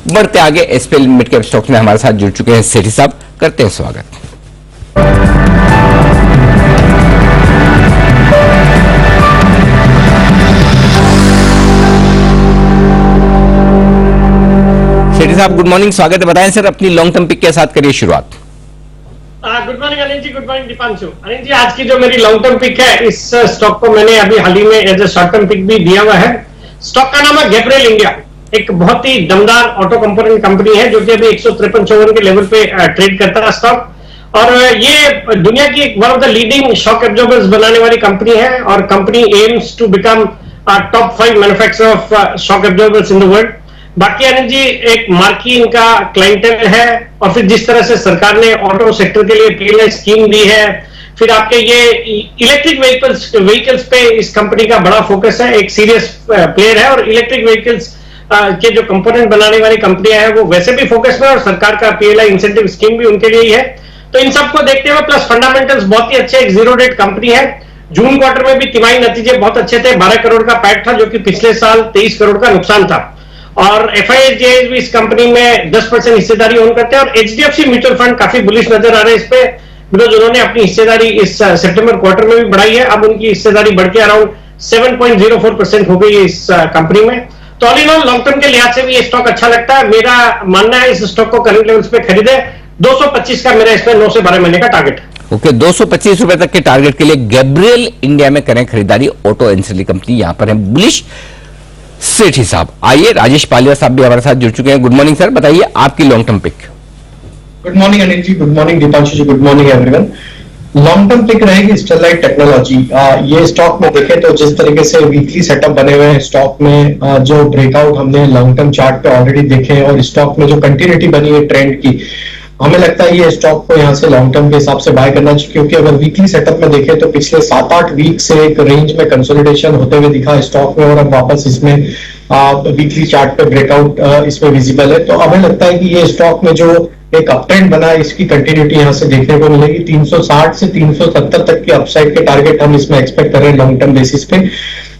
बढ़ते आगे SPL mid cap stocks में हमारे साथ जुड़ चुके हैं सेठी साहब, करते हैं स्वागत। सेठी साहब गुड मॉर्निंग, स्वागत है। बताएं सर अपनी लॉन्ग टर्म पिक के साथ करिए शुरुआत। Good morning Anil ji, good morning Deepanshu. Anil ji, आज की जो मेरी लॉन्ग टर्म पिक है, इस स्टॉक को मैंने अभी हाल ही में as a short term pick भी दिया हुआ है। स्टॉक का नाम है गैब्रियल इंडिया, एक बहुत ही दमदार ऑटो कंपोनेंट कंपनी है जो कि अभी 153 के लेवल पे ट्रेड करता है स्टॉक। और ये दुनिया की one of the leading shock absorbers बनाने वाली कंपनी है और company aims to become top 5 manufacturer of shock absorbers in the world. बाकी अनिल जी, एक मार्की इनका क्लाइंटेल है और फिर जिस तरह से सरकार ने ऑटो सेक्टर के लिए पीएलआई स्कीम दी है, फिर आपके ये इलेक्ट्रिक व्हीकल्स पे इस कंपनी का बड़ा फोकस है, एक सीरियस प्लेयर है। और इलेक्ट्रिक व्हीकल्स के जो कंपोनेंट बनाने वाली कंपनियां हैं वो वैसे भी फोकस में, और सरकार का पीएलआई इंसेंटिव स्कीम भी उनके लिए ही है। तो इन सबको देखते हुए प्लस फंडामेंटल्स बहुत ही अच्छे, एक जीरो डेट कंपनी है। जून क्वार्टर में भी तिमाही नतीजे बहुत अच्छे थे, 12 करोड़ का पैट था जो कि पिछले साल 23 करोड़ का नुकसान था। और एफआईआईज भी इस कंपनी में 10% हिस्सेदारी ओन करते हैं। और एचडीएफसी म्यूचुअल फंड काफी बुलिश नजर आ रहे हैं इस पे, बिकॉज उन्होंने अपनी हिस्सेदारी इस सितंबर क्वार्टर में भी बढ़ाई है। अब उनकी हिस्सेदारी बढ़ के अराउंड 7.04% हो गई है इस कंपनी में। तो all in all long term के लिहाज से भी ये स्टॉक अच्छा लगता है। मेरा मानना है इस स्टॉक को करंट लेवल्स पे खरीदे। 225 का मेरा इसमें 9 से 12 महीने का टारगेट है। ओके, 225 रुपए तक के टारगेट के लिए गैब्रियल इंडिया में करें खरीदारी। ऑटो एंसिलरी कंपनी यहां पर है बुलिश। सेठी साहब आइए, राजेश पालिया साहब भी हमारे साथ जुड़ चुके हैं। गुड मॉर्निंग सर, बताइए आपकी long term pick. Good morning Anil ji, good morning Deepanshu ji, good morning everyone. Long term pick रहेगी स्टरलाइट टेक्नोलॉजी। ये स्टॉक में देखें तो जिस तरीके से वीकली सेटअप बने हुए हैं स्टॉक में, जो ब्रेकआउट हमने लॉन्ग टर्म चार्ट पे ऑलरेडी देखे और स्टॉक में जो कंटिन्यूटी बनी है ट्रेंड की, हमें लगता है ये स्टॉक को यहाँ से लॉन्ग टर्म के हिसाब से बाय करना चाहिए। क्योंकि अगर वीकली सेटअप में देखें तो पिछले 7-8 वीक से एक रेंज में कंसोलिडेशन होते हुए दिखा स्टॉक में, और अब वापस इसमें वीकली चार्ट पे ब्रेकआउट इसमें विजिबल है। तो हमें लगता है कि ये स्टॉक में जो एक अप ट्रेंड बना है इसकी कंटिन्यूटी यहाँ से देखने को मिलेगी। 360 से 370 तक की अपसाइड के टारगेट हम इसमें एक्सपेक्ट कर रहे हैं लॉन्ग टर्म बेसिस पे।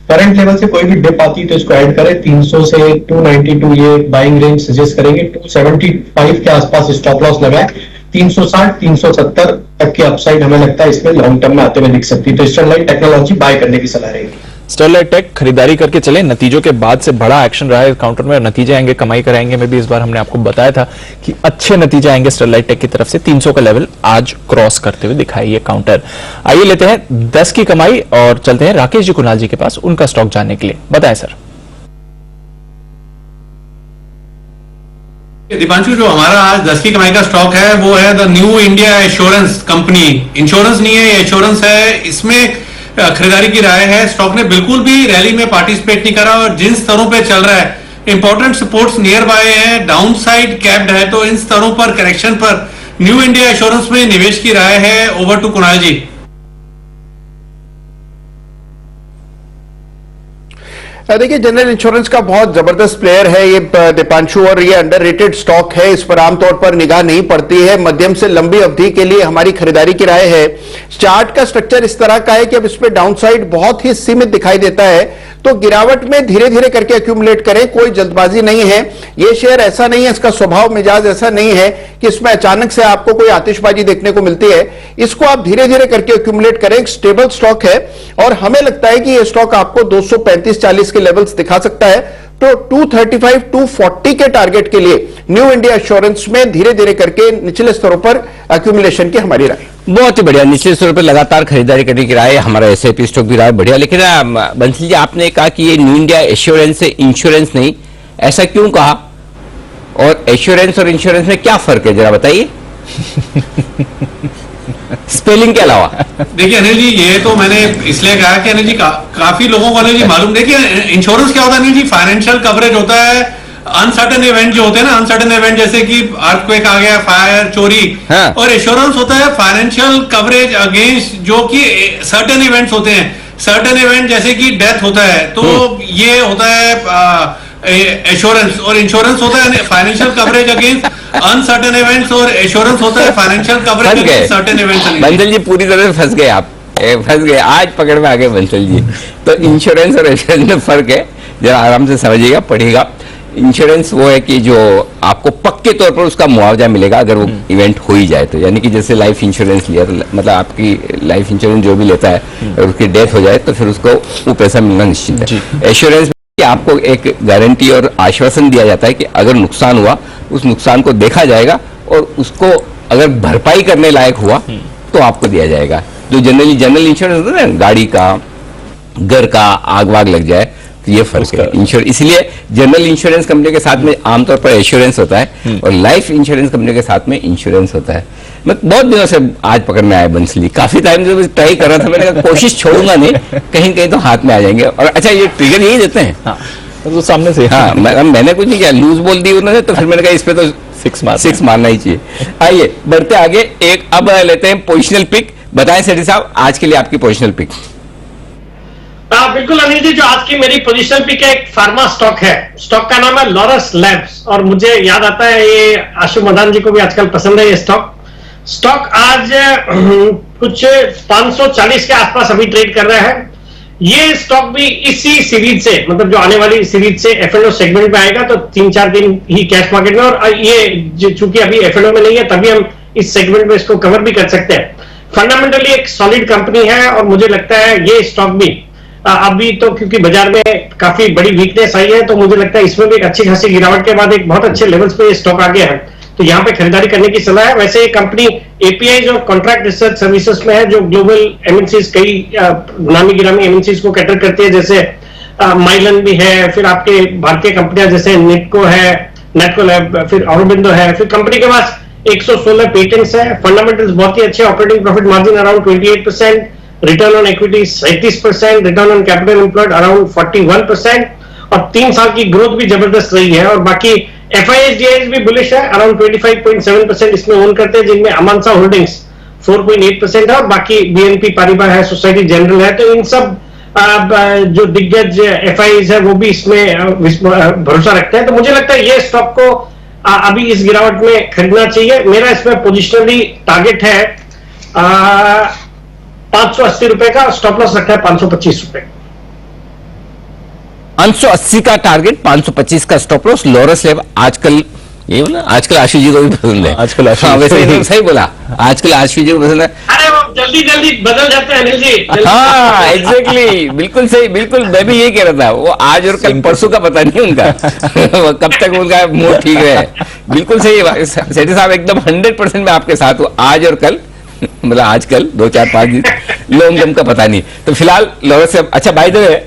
करंट लेवल से कोई भी डिप आती है तो इसको ऐड करें। 300 से 292 ये बाइंग रेंज सजेस्ट करेंगे। 275 के आसपास स्टॉप लॉस लगाए। 360 370 तक की अपसाइड हमें लगता है इसमें लॉन्ग टर्म में आते हुए दिख सकती है। तो स्टरलाइट टेक्नोलॉजी बाय करने की सलाह रहेगी। स्टरलाइट टेक खरीदारी करके चले। नतीजों के बाद से बड़ा एक्शन रहा है काउंटर में, नतीजे आएंगे, कमाई कराएंगे में भी इस बार हमने आपको बताया था कि अच्छे नतीजे आएंगे स्टरलाइट टेक की तरफ से। 300 का लेवल आज क्रॉस करते हुए दिखाई ये काउंटर। आइए लेते हैं 10 की कमाई और चलते हैं राकेश जी कुणाल जी के पास उनका स्टॉक जानने के लिए। बताएं सर। दीपांशु, जो हमारा आज 10 की कमाई का स्टॉक है वो है the new India assurance company. Insurance नहीं है, ये एश्योरेंस है। इसमें खरीदारी की राय है। स्टॉक ने बिल्कुल भी रैली में पार्टिसिपेट नहीं करा और जिन स्तरों पे चल रहा है, इंपॉर्टेंट सपोर्ट्स नियर बाय है, डाउन साइड कैप्ड है। तो इन स्तरों पर करेक्शन पर न्यू इंडिया एश्योरेंस में निवेश की राय है। ओवर टू कुणाल जी। देखिए, जनरल इंश्योरेंस का बहुत जबरदस्त प्लेयर है ये दीपांशु, और ये अंडररेटेड स्टॉक है। इस पर आमतौर पर निगाह नहीं पड़ती है। मध्यम से लंबी अवधि के लिए हमारी खरीदारी की राय है। चार्ट का स्ट्रक्चर इस तरह का है कि अब इस पे डाउनसाइड बहुत ही सीमित दिखाई देता है, तो गिरावट में धीरे धीरे करके एक्यूमुलेट करें, कोई जल्दबाजी नहीं है। ये शेयर ऐसा नहीं है, इसका स्वभाव मिजाज ऐसा नहीं है कि इसमें अचानक से आपको कोई आतिशबाजी देखने को मिलती है। इसको आप धीरे धीरे करके एक्यूमुलेट करें। एक स्टेबल स्टॉक है और हमें लगता है कि ये स्टॉक आपको 235-40 के लेवल्स दिखा सकता है। तो 235-240 के टारगेट के लिए न्यू इंडिया एश्योरेंस में धीरे धीरे करके निचले स्तरों पर एक्यूमुलेशन की हमारी राय। बहुत ही बढ़िया, निचले स्तर पर लगातार खरीदारी करने की राय। हमारा एसआईपी स्टॉक भी राय बढ़िया। लेकिन बंसल जी, आपने कहा कि ये न्यू इंडिया एश्योरेंस है, इंश्योरेंस नहीं, ऐसा क्यों कहा? और एश्योरेंस और इंश्योरेंस में क्या फर्क है, जरा बताइए। स्पेलिंग के अलावा। देखिए अनिल जी, ये तो मैंने इसलिए कहा कि अनिल जी काफी लोगों को अनिल जी मालूम। देखिए इंश्योरेंस क्या होता है अनिल जी? फाइनेंशियल कवरेज होता है। अनसर्टेन इवेंट जो होते हैं ना, अनसर्टेन इवेंट जैसे कि अर्थक्वेक आ गया, फायर, चोरी। हाँ। और इंश्योरेंस होता है फाइनेंशियल कवरेज अगेंस्ट जो कि सर्टेन इवेंट्स होते हैं। सर्टेन इवेंट जैसे कि डेथ होता है, तो ये होता है एश्योरेंस। और इंश्योरेंस होता है financial coverage against uncertain events, और एश्योरेंस होता है financial coverage against certain events. Bansal ji पूरी तरह फंस गए आप, फंस गए, आज पकड़ में आ गए बंसल जी। तो इंश्योरेंस और एश्योरेंस में फर्क है, जरा आराम से समझिएगा, पढ़िएगा। इंश्योरेंस वो है कि जो आपको पक्के तौर पर उसका मुआवजा मिलेगा अगर वो इवेंट हो ही जाए तो, यानी कि जैसे लाइफ इंश्योरेंस लिया, मतलब आपकी लाइफ इंश्योरेंस जो भी लेता है अगर उसकी डेथ हो जाए तो फिर उसको वो पैसा मिलना निश्चित है। एश्योरेंस कि आपको एक गारंटी और आश्वासन दिया जाता है कि अगर नुकसान हुआ उस नुकसान को देखा जाएगा और उसको अगर भरपाई करने लायक हुआ तो आपको दिया जाएगा। जो जनरल इंश्योरेंस होता है ना, गाड़ी का, घर का आग वाग लग जाए तो ये फर्क है। इंश्योरेंस इसलिए जनरल इंश्योरेंस कंपनी के साथ में आमतौर पर एश्योरेंस होता है और लाइफ इंश्योरेंस कंपनी के साथ में इंश्योरेंस होता है। मैं बहुत दिनों से आज पकड़ में आया बंसली, काफी टाइम से ट्राई कर रहा था, मैंने कहा कोशिश छोड़ूंगा नहीं, कहीं कहीं तो हाथ में आ जाएंगे। और अच्छा ये ट्रिगर यही देते हैं? हाँ, तो सामने से हाँ, मैंने कुछ नहीं किया, लूज बोल दी उन्होंने तो फिर मैंने कहा इस पे तो सिक्स मारना ही चाहिए। आइए बढ़ते आगे, एक अब लेते हैं पोजिशनल पिक। बताएं सेठी साहब आज के लिए आपकी पोजिशनल पिक। बिल्कुल अनिल जी, जो आज की मेरी पोजीशनल पिक है एक फार्मा स्टॉक है। स्टॉक का नाम है लॉरस लैब्स और मुझे याद आता है ये आशु मदान जी को भी आजकल पसंद है ये स्टॉक आज कुछ 540 के आसपास अभी ट्रेड कर रहा है। ये स्टॉक भी इसी सीरीज से, मतलब जो आने वाली सीरीज से F&O सेगमेंट में आएगा तो 3-4 दिन ही कैश मार्केट में, और ये चूंकि अभी F&O में नहीं है तभी हम इस सेगमेंट में इसको कवर भी कर सकते हैं। फंडामेंटली एक सॉलिड कंपनी है और मुझे लगता है ये स्टॉक भी अभी तो क्योंकि बाजार में काफी बड़ी वीकनेस आई है तो मुझे लगता है इसमें भी एक अच्छी खासी गिरावट के बाद एक बहुत अच्छे लेवल्स पे ये स्टॉक आ गया है, तो यहाँ पे खरीदारी करने की सलाह है। वैसे ये कंपनी एपीआई और कॉन्ट्रैक्ट रिसर्च सर्विसेज में है जो ग्लोबल एमएनसीज, कई नामी गिरामी एमएनसीज को कैटर करती है, जैसे माइलन भी है, फिर आपके भारतीय कंपनियां जैसे नेटको लैब, फिर औरोबिंदो है, फिर कंपनी के पास 116 पेटेंट्स है, फंडामेंटल्स बहुत ही अच्छे, operating profit margin around 28%, return on equity 37%, return on capital employed around 41% और 3 साल की ग्रोथ भी जबरदस्त रही है। और बाकी FIS भी बुलिश है, अराउंड 25.7% इसमें ओन करते हैं, जिनमें अमानसा होल्डिंग्स 4.8% है और बाकी BNP पारिबा है, सोसाइटी जनरल है। तो इन सब जो दिग्गज FIS है वो भी इसमें भरोसा रखते हैं, तो मुझे लगता है ये स्टॉक को अभी इस गिरावट में खरीदना चाहिए। मेरा इसमें पोजिशनली टारगेट है 580 रुपए का, स्टॉप लॉस रखा है 525 रुपए। 580 का टारगेट, 525 का स्टॉप लॉस। लॉरस लैब आजकल ये बोला, आजकल आशीष जी को भी पसंद है। आजकल हाँ, वैसे एकदम सही बोला, आजकल आशीष जी को पसंद है। अरे वो जल्दी जल्दी बदल जाते हैं अनिल जी। हाँ एग्जैक्टली, बिल्कुल सही, बिल्कुल मैं भी यही कह रहा था। वो आज और कल परसों का पता नहीं उनका कब तक उनका मूड ठीक रहे। बिल्कुल सही सेठी साहब, एकदम 100% में आपके साथ हूँ। आज और कल मतलब आजकल 2-4-5 दिन लॉन्ग टर्म का पता नहीं। तो फिलहाल लॉरस से अच्छा बाय द वे,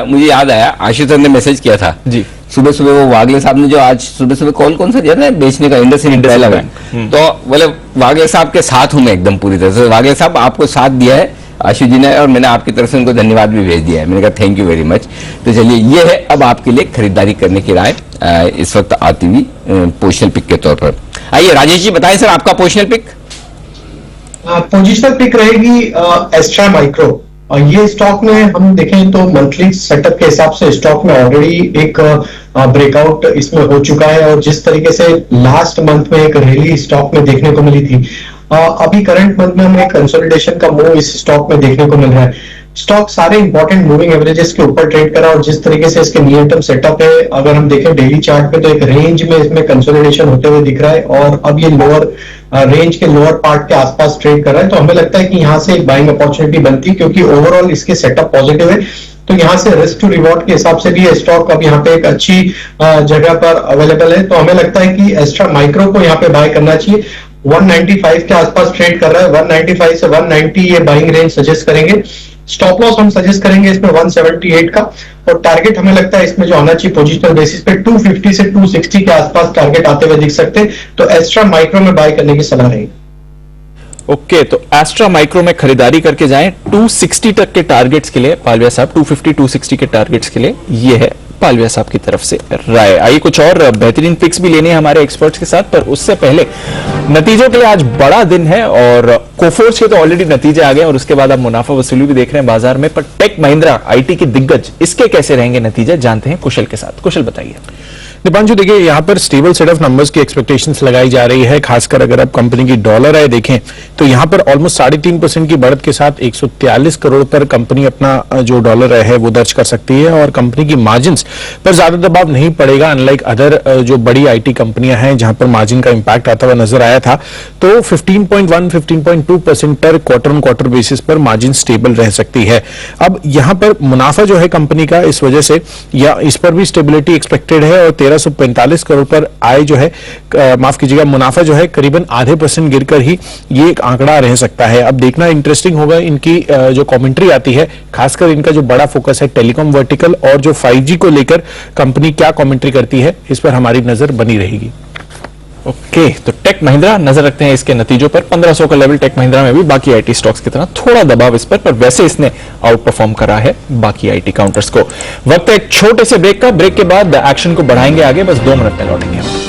मुझे याद आया आशीष ने मैसेज किया था जी सुबह सुबह, वो वागले साहब ने जो आज सुबह सुबह कौन सा दिया था बेचने का, इंडसइंड बैंक, तो बोले वागले साहब के साथ हूं मैं एकदम पूरी तरह से। वागले साहब आपको साथ दिया है आशीष जी ने और मैंने आपकी तरफ से उनको धन्यवाद भी भेज दिया है। मैंने कहा थैंक यू वेरी मच। तो चलिए ये है अब आपके लिए खरीदारी करने की राय इस वक्त आती हुई पोजिशनल पिक के तौर पर। आइए राजेश जी बताएं सर आपका पोजिशनल पिक। पोजिशनल पिक रहेगी एस्ट्रा माइक्रो। और ये स्टॉक में हम देखें तो मंथली सेटअप के हिसाब से स्टॉक में ऑलरेडी एक ब्रेकआउट इसमें हो चुका है और जिस तरीके से लास्ट मंथ में एक रैली स्टॉक में देखने को मिली थी, अभी करंट मंथ में हमें कंसोलिडेशन का मूव इस स्टॉक में देखने को मिल रहा है। स्टॉक सारे इंपॉर्टेंट मूविंग एवरेजेस के ऊपर ट्रेड करा और जिस तरीके से इसके नियर टर्म सेटअप है, अगर हम देखें डेली चार्ट पे तो एक रेंज में इसमें कंसोलिडेशन होते हुए दिख रहा है और अब ये लोअर रेंज के लोअर पार्ट के आसपास ट्रेड कर रहा है। तो हमें लगता है कि यहाँ से एक बाइंग अपॉर्चुनिटी बनती है क्योंकि ओवरऑल इसके सेटअप पॉजिटिव है। तो यहाँ से रिस्क टू रिवॉर्ड के हिसाब से भी ये स्टॉक अब यहाँ पे एक अच्छी जगह पर अवेलेबल है। तो हमें लगता है कि एस्ट्रा माइक्रो को यहाँ पे बाय करना चाहिए। 195 के आसपास ट्रेड कर रहा है, 195 से 190 ये बाइंग रेंज सजेस्ट करेंगे। स्टॉप लॉस हम सजेस्ट करेंगे इसमें 178 का और टारगेट हमें लगता है इसमें जो आना चाहिए पोजिशनल बेसिस पे 250 से 260 के आसपास टारगेट आते हुए दिख सकते हैं। तो एस्ट्रा माइक्रो में बाय करने की सलाह रहेगी। ओके, तो एस्ट्रा माइक्रो में खरीदारी करके जाएं 260 तक के टारगेट्स के लिए पालविया साहब, 250-260 के टारगेट्स के लिए ये है पालविया साहब की तरफ से राय। आइए कुछ और बेहतरीन पिक्स भी लेने हैं हमारे एक्सपर्ट्स के साथ, पर उससे पहले नतीजों के लिए आज बड़ा दिन है और कोफोर्ज के तो ऑलरेडी नतीजे आ गए और उसके बाद आप मुनाफा वसूली भी देख रहे हैं बाजार में, पर टेक महिंद्रा आईटी की दिग्गज इसके कैसे रहेंगे नतीजे, जानते हैं कुशल के साथ। कुशल बताइए। दीपांशु देखिए यहाँ पर स्टेबल सेट ऑफ नंबर्स की एक्सपेक्टेशंस लगाई जा रही है, खासकर अगर आप कंपनी की डॉलर आय देखें तो यहाँ पर ऑलमोस्ट 3.5% की बढ़त के साथ 143 करोड़ पर कंपनी अपना जो डॉलर आय है वो दर्ज कर सकती है और कंपनी की मार्जिन्स पर ज्यादा दबाव नहीं पड़ेगा, अनलाइक अदर जो बड़ी आईटी कंपनियां हैं जहां पर मार्जिन का इंपैक्ट आता हुआ नजर आया था। तो 15.1-15.2% पर क्वार्टर ऑन क्वार्टर बेसिस पर मार्जिन स्टेबल रह सकती है। अब यहां पर मुनाफा जो है कंपनी का इस वजह से या इस पर भी स्टेबिलिटी एक्सपेक्टेड है और 1345 करोड़ पर आय जो है माफ कीजिएगा मुनाफा जो है करीबन 0.5% गिरकर ही ये एक आंकड़ा रह सकता है। अब देखना इंटरेस्टिंग होगा इनकी जो कमेंट्री आती है, खासकर इनका जो बड़ा फोकस है टेलीकॉम वर्टिकल और जो 5G को लेकर कंपनी क्या कमेंट्री करती है इस पर हमारी नजर बनी रहेगी। ओके, तो टेक महिंद्रा नजर रखते हैं इसके नतीजों पर। 1500 का लेवल टेक महिंद्रा में भी बाकी आईटी स्टॉक्स की तरह थोड़ा दबाव इस पर वैसे इसने आउट परफॉर्म करा है बाकी आईटी काउंटर्स को। वक्त है एक छोटे से ब्रेक का, ब्रेक के बाद एक्शन को बढ़ाएंगे आगे, बस 2 मिनट में लौटेंगे हम।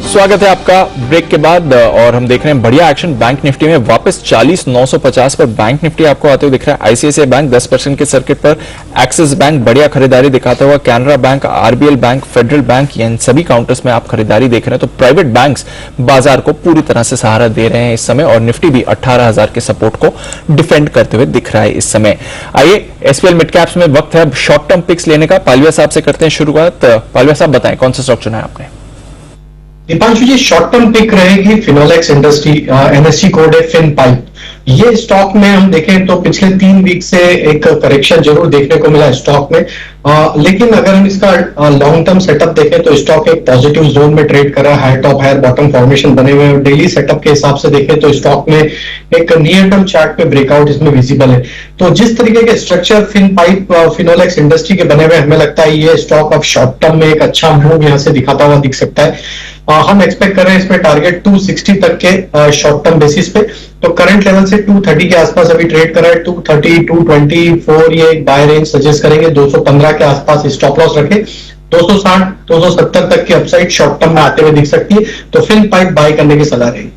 स्वागत है आपका ब्रेक के बाद और हम देख रहे हैं बढ़िया एक्शन बैंक निफ्टी में वापस 40,950 पर बैंक निफ्टी आपको आते हुए दिख रहा है। आईसीआईसीआई बैंक 10% के सर्किट पर, एक्सिस बैंक बढ़िया खरीदारी दिखाता हुआ, Canara bank, RBL bank, federal bank, इन सभी काउंटर्स में आप खरीदारी देख रहे हैं। तो प्राइवेट बैंक्स बाजार को पूरी तरह से सहारा दे रहे हैं इस समय और निफ्टी भी 18,000 के सपोर्ट को डिफेंड करते हुए दिख रहा है इस समय। आइए एसपीएल मिड कैप्स में वक्त है अब शॉर्ट टर्म पिक्स लेने का। पालविया साहब से करते हैं शुरुआत। पालविया साहब बताएं कौन सा स्टॉक चुना है आपने? दीपांशु जी, शॉर्ट टर्म पिक रहेगी फिनोलेक्स इंडस्ट्री, एनएससी कोड है फिन पाइप। ये स्टॉक में हम देखें तो पिछले 3 वीक से एक करेक्शन जरूर देखने को मिला स्टॉक में, लेकिन अगर हम इसका लॉन्ग टर्म सेटअप देखें तो स्टॉक एक पॉजिटिव जोन में ट्रेड कर रहा है। High top higher bottom formation बने हुए हैं। डेली सेटअप के हिसाब से देखें तो स्टॉक में एक नियर टर्म चार्ट पे ब्रेकआउट इसमें विजिबल है। तो जिस तरीके के स्ट्रक्चर फिन पाइप फिनोलेक्स इंडस्ट्री के बने हुए, हमें लगता है ये स्टॉक अब शॉर्ट टर्म में एक अच्छा मूव यहाँ से दिखाता हुआ दिख सकता है। हम एक्सपेक्ट कर रहे हैं इसमें टारगेट 260 तक के शॉर्ट टर्म बेसिस पे। तो करंट लेवल से 230 के आसपास अभी ट्रेड कर रहा है। 230, 224 ये एक बाय रेंज सजेस्ट करेंगे। 215 के आसपास स्टॉप लॉस रखे। 260, 270 तक की अपसाइड शॉर्ट टर्म में आते हुए दिख सकती है। तो फिन पाइप बाय करने की सलाह रहेगी।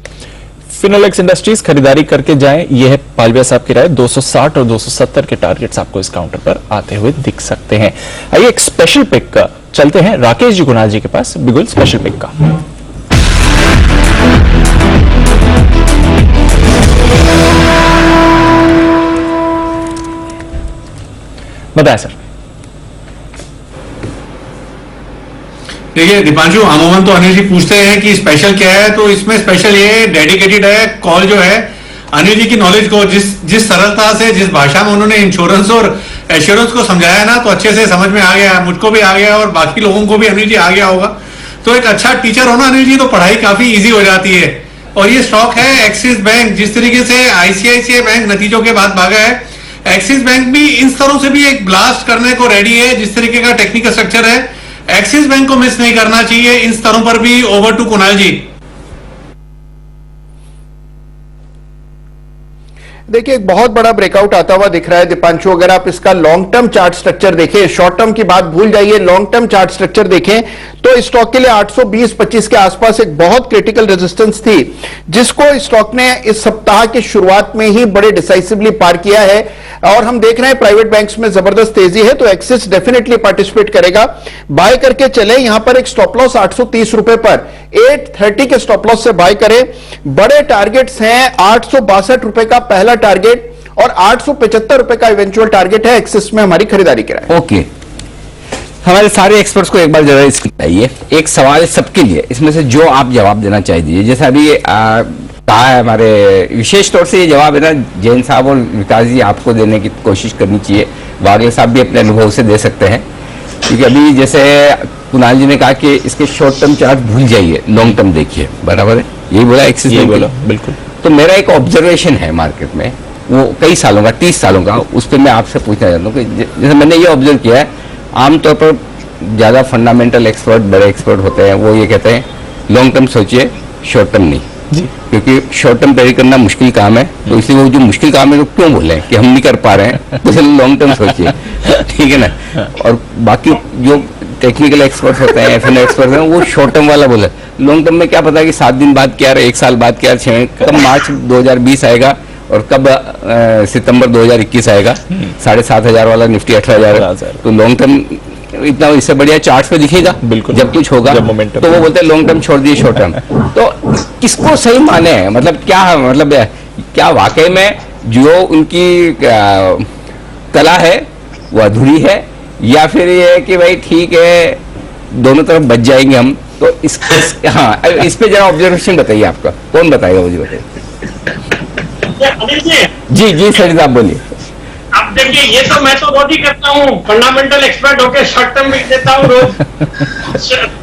फिनोलेक्स इंडस्ट्रीज खरीदारी करके जाएं, यह है पालविया साहब की राय। 260 और 270 के टारगेट्स आपको इस काउंटर पर आते हुए दिख सकते हैं। आइए एक स्पेशल पिक का चलते हैं राकेश जी कुणाल जी के पास, बिगुल स्पेशल पिक का। बताएं सर। देखिए दीपांशु, अमूमन तो अनिल जी पूछते हैं कि स्पेशल क्या है, तो इसमें स्पेशल ये डेडिकेटेड है कॉल जो है अनिल जी की नॉलेज को जिस सरलता से जिस भाषा में उन्होंने इंश्योरेंस और एश्योरेंस को समझाया ना, तो अच्छे से समझ में आ गया, मुझको भी आ गया और बाकी लोगों को भी अनिल जी आ गया होगा। तो एक अच्छा टीचर हो ना अनिल जी, तो पढ़ाई काफी इजी हो जाती है। और ये स्टॉक है एक्सिस बैंक। जिस तरीके से आईसीआईसीआई बैंक नतीजों के बाद भागा है, एक्सिस बैंक भी इन स्तरों से भी एक ब्लास्ट करने को रेडी है। जिस तरीके का टेक्निकल स्ट्रक्चर है, एक्सिस बैंक को मिस नहीं करना चाहिए इन स्तरों पर भी। ओवर टू कुणाल जी। देखिए एक बहुत बड़ा ब्रेकआउट आता हुआ दिख रहा है दीपांशु। अगर आप इसका लॉन्ग टर्म चार्ट स्ट्रक्चर देखें, शॉर्ट टर्म की बात भूल जाइए, लॉन्ग टर्म चार्ट स्ट्रक्चर देखें तो इस स्टॉक के लिए 820-25 के आसपास एक बहुत क्रिटिकल रेजिस्टेंस थी, जिसको इस स्टॉक ने इस सप्ताह की शुरुआत में ही बड़े डिसाइसिवली पार किया है। और हम देख रहे हैं प्राइवेट बैंक्स में जबरदस्त तेजी है, तो एक्सिस डेफिनेटली पार्टिसिपेट करेगा। बाय करके चले। यहां पर एक स्टॉप लॉस 830 रुपए पर 830 के स्टॉप लॉस से बाय करें। बड़े टारगेट्स हैं, 862 रुपए का पहला टारगेट और 875 रुपए का इवेंचुअल टारगेट है एक्सिस में हमारी खरीदारी कराए। ओके, हमारे सारे एक्सपर्ट्स को एक बार जरा इसकी बताइए। एक सवाल है सबके लिए, इसमें से जो आप जवाब देना चाह दीजिए। जैसे अभी कहा है हमारे विशेष तौर से ये जवाब है ना जैन साहब और विकास जी आपको देने की कोशिश करनी चाहिए। वागले साहब भी अपने अनुभव से दे सकते हैं, क्योंकि अभी जैसे कुणाल जी ने कहा कि इसके शॉर्ट टर्म चार्ट भूल जाइए, लॉन्ग टर्म देखिए, बराबर है, यही बोला एक्सिस यही बैंक बोला, बिल्कुल। तो मेरा एक ऑब्जर्वेशन है मार्केट में, वो कई सालों का, 30 सालों का, उस पर मैं आपसे पूछना चाहता हूँ कि जैसे मैंने ये ऑब्जर्व किया है, आमतौर पर ज़्यादा फंडामेंटल एक्सपर्ट, बड़े एक्सपर्ट होते हैं, वो ये कहते हैं लॉन्ग टर्म सोचिए, शॉर्ट टर्म नहीं जी, क्योंकि शॉर्ट टर्म ट्रेड करना मुश्किल काम है। तो इसलिए वो जो मुश्किल काम है तो क्यों बोले कि हम नहीं कर पा रहे हैं, तो लॉन्ग टर्म सोचिए, ठीक है ना। और बाकी जो टेक्निकल एक्सपर्ट होते हैं, एफएनओ एक्सपर्ट हैं, वो शॉर्ट टर्म वाला बोले। लॉन्ग टर्म में क्या पता कि 7 दिन बाद क्या, 1 साल बाद क्या, 6 कब मार्च 2020 आएगा और कब सितंबर 2021 आएगा। 7,500 वाला निफ्टी 18,000, तो लॉन्ग टर्म इतना, इससे बढ़िया चार्ट पे दिखेगा बिल्कुल, जब कुछ होगा। जब मोमेंटम, तो वो बोलते हैं लॉन्ग टर्म छोड़ दिए शॉर्ट टर्म। तो किसको सही माने, मतलब क्या, मतलब क्या वाकई में जो उनकी कला है वो अधूरी है, या फिर ये है कि भाई ठीक है दोनों तरफ बच जाएंगे हम। तो हाँ, इस पे जरा ऑब्जर्वेशन बताइए आपका, कौन बताएगा मुझे, बताइए। अनिल जी, जी सर, आप बोलिए। अब देखिए, ये तो मैं तो रोज ही करता हूँ, फंडामेंटल एक्सपर्ट होकर शॉर्ट टर्म पिक देता हूँ रोज।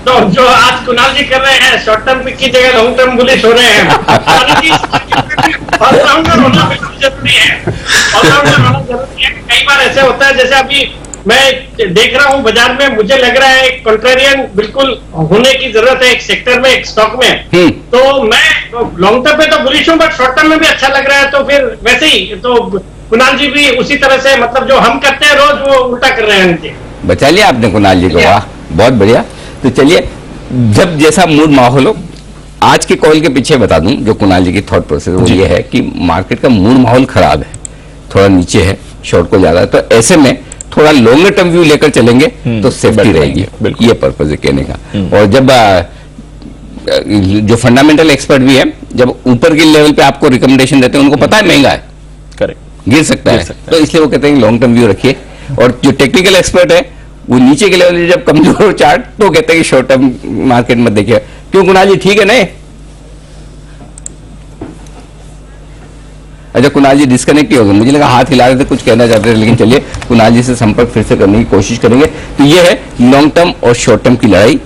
तो जो आज कुणाल जी कर रहे हैं, शॉर्ट टर्म पिक की जगह लॉन्ग टर्म बुलिश हो रहे हैं। ऑलराउंडर होना बिल्कुल जरूरी है, ऑलराउंडर होना जरूरी है। कई बार ऐसे होता है, जैसे अभी मैं देख रहा हूँ बाजार में, मुझे लग रहा है एक कॉन्ट्रेरियन बिल्कुल होने की जरूरत है एक सेक्टर में, एक स्टॉक में। तो मैं लॉन्ग टर्म पे तो बुलिश हूँ, बट शॉर्ट टर्म में भी अच्छा लग रहा है। तो फिर वैसे ही तो कुणाल जी भी उसी तरह से, मतलब जो हम करते हैं रोज, वो उल्टा कर रहे हैं। बचा लिया आपने कुणाल जी को, वाह बहुत बढ़िया। तो चलिए, जब जैसा मूड माहौल हो, आज के कॉल के पीछे बता दूं जो कुणाल जी की थॉट प्रोसेस वो ये है कि मार्केट का मूड माहौल खराब है, थोड़ा नीचे है, शॉर्ट को ज्यादा है, तो ऐसे में थोड़ा लॉन्गर टर्म व्यू लेकर चलेंगे तो सेफ्टी रहेगी, ये पर्पज है कहने का। और जब जो फंडामेंटल एक्सपर्ट भी है, जब ऊपर के लेवल पे आपको रिकमेंडेशन देते हैं, उनको पता है महंगा है, करेक्ट, गिर सकता है, तो इसलिए वो कहते हैं लॉन्ग टर्म व्यू रखिए। और जो टेक्निकल एक्सपर्ट है वो नीचे के लेवल जब कमजोर हो चार्ट, तो कहते हैं कि शॉर्ट टर्म मार्केट मत देखिए। क्यों कुणाल जी, ठीक है नहीं? अच्छा, कुणाल जी डिस्कनेक्ट ही हो गए, मुझे लगा हाथ हिला रहे थे, कुछ कहना चाहते थे, लेकिन चलिए कुणाल जी से संपर्क फिर से करने की कोशिश करेंगे। तो ये है लॉन्ग टर्म और शॉर्ट टर्म की लड़ाई,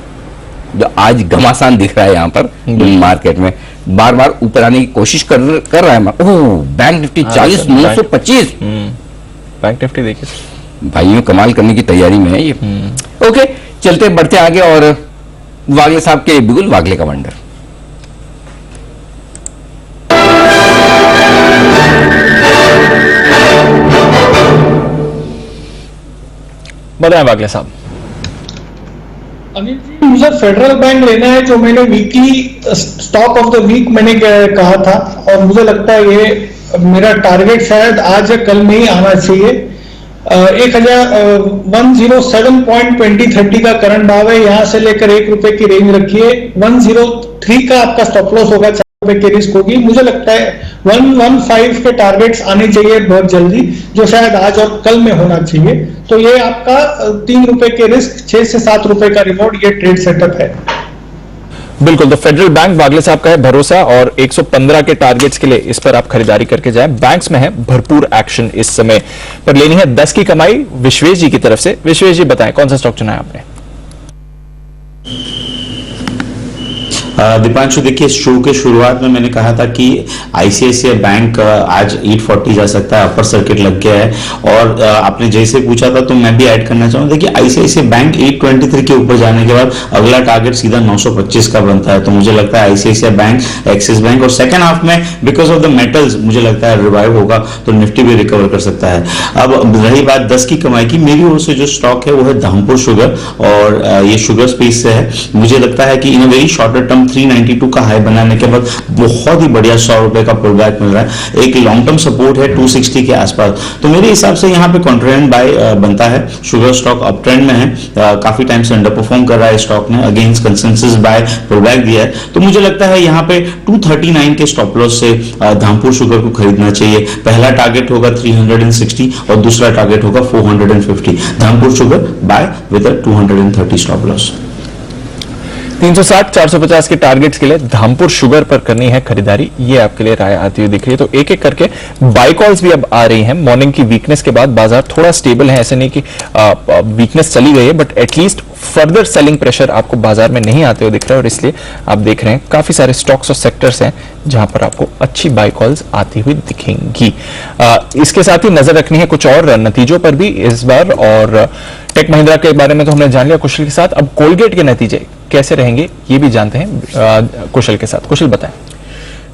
जो आज घमासान दिख रहा है यहाँ पर मार्केट में, बार बार ऊपर आने की कोशिश कर रहा है। ओह, बैंक निफ्टी 40,925, बैंक निफ्टी देखिए भाइयों कमाल करने की तैयारी में है ये। ओके, चलते बढ़ते आगे, और वागले साहब के बिल्कुल वागले का वंडर। बताएं वागले साहब। अनिल जी, मुझे फेडरल बैंक लेना है, जो मैंने weekly stock of the week मैंने कहा था, और मुझे लगता है ये मेरा टारगेट शायद आज या कल में ही आना चाहिए। 107.2030 का करंट भाव है, यहां से लेकर ₹1 की रेंज रखिए। 103 का आपका स्टॉप लॉस होगा, ₹4 की रिस्क होगी। मुझे लगता है 115 के टारगेट्स आने चाहिए बहुत जल्दी, जो शायद आज और कल में होना चाहिए। तो ये आपका ₹3 के रिस्क, ₹6 से ₹7 का रिवॉर्ड, ये ट्रेड सेटअप है। बिल्कुल, तो फेडरल बैंक वागले साहब का है भरोसा, और 115 के टारगेट्स के लिए इस पर आप खरीदारी करके जाएं। बैंक्स में है भरपूर एक्शन इस समय, पर लेनी है 10 की कमाई विश्वेश जी की तरफ से। विश्वेश जी बताएं कौन सा स्टॉक चुना है आपने? दीपांशु, देखिए शो के शुरुआत में मैंने कहा था कि आईसीआईसीआई बैंक आज 840 जा सकता है, अपर सर्किट लग गया है। और आपने जैसे पूछा था तो मैं भी ऐड करना चाहूंगा, देखिए आईसीआईसीआई बैंक 823 के ऊपर जाने के बाद अगला टारगेट सीधा 925 का बनता है। तो मुझे लगता है आईसीआईसीआई बैंक, एक्सिस बैंक, और सेकेंड हाफ में बिकॉज ऑफ द मेटल्स मुझे लगता है रिवाइव होगा, तो निफ्टी भी रिकवर कर सकता है। अब रही बात 10 की कमाई की, मेरी ओर से जो स्टॉक है वो है धामपुर शुगर, और ये शुगर स्पेस से है। मुझे लगता है कि इन अ वेरी शॉर्टर टर्म 392 का हाई बनाने के बाद बहुत ही बढ़िया ₹100 का पुल बैक मिल रहा है। एक लॉन्ग टर्म सपोर्ट है 260 के आसपास, तो मेरे हिसाब से यहाँ पे कॉन्ट्रेंड बाय बनता है। शुगर स्टॉक अप ट्रेंड में है, काफी टाइम से अंडर परफॉर्म कर रहा है स्टॉक ने, against consensus buy pull back दिया है। तो मुझे लगता है यहाँ पे 239 के स्टॉप लॉस से धामपुर शुगर को खरीदना चाहिए। पहला टारगेट होगा 360 और दूसरा टारगेट होगा 450। Dhampur sugar bye with 230 stop loss. 360, 450 के टारगेट्स के लिए धामपुर शुगर पर करनी है खरीदारी, ये आपके लिए राय आती हुई दिख रही है। तो एक एक करके बाय कॉल्स भी अब आ रही हैं। मॉर्निंग की वीकनेस के बाद बाजार थोड़ा स्टेबल है, ऐसे नहीं कि वीकनेस चली गई है, but at least further selling pressure आपको बाजार में नहीं आते हुए दिख रहा है। और इसलिए आप देख रहे हैं काफी सारे स्टॉक्स और सेक्टर्स हैं जहां पर आपको अच्छी बाय कॉल्स आती हुई दिखेंगी। इसके साथ ही नजर रखनी है कुछ और नतीजों पर भी इस बार, और टेक महिंद्रा के बारे में तो हमने जान लिया कुशल के साथ। अब कोलगेट के नतीजे कैसे रहेंगे ये भी जानते हैं कुशल के साथ। कुशल बताएं।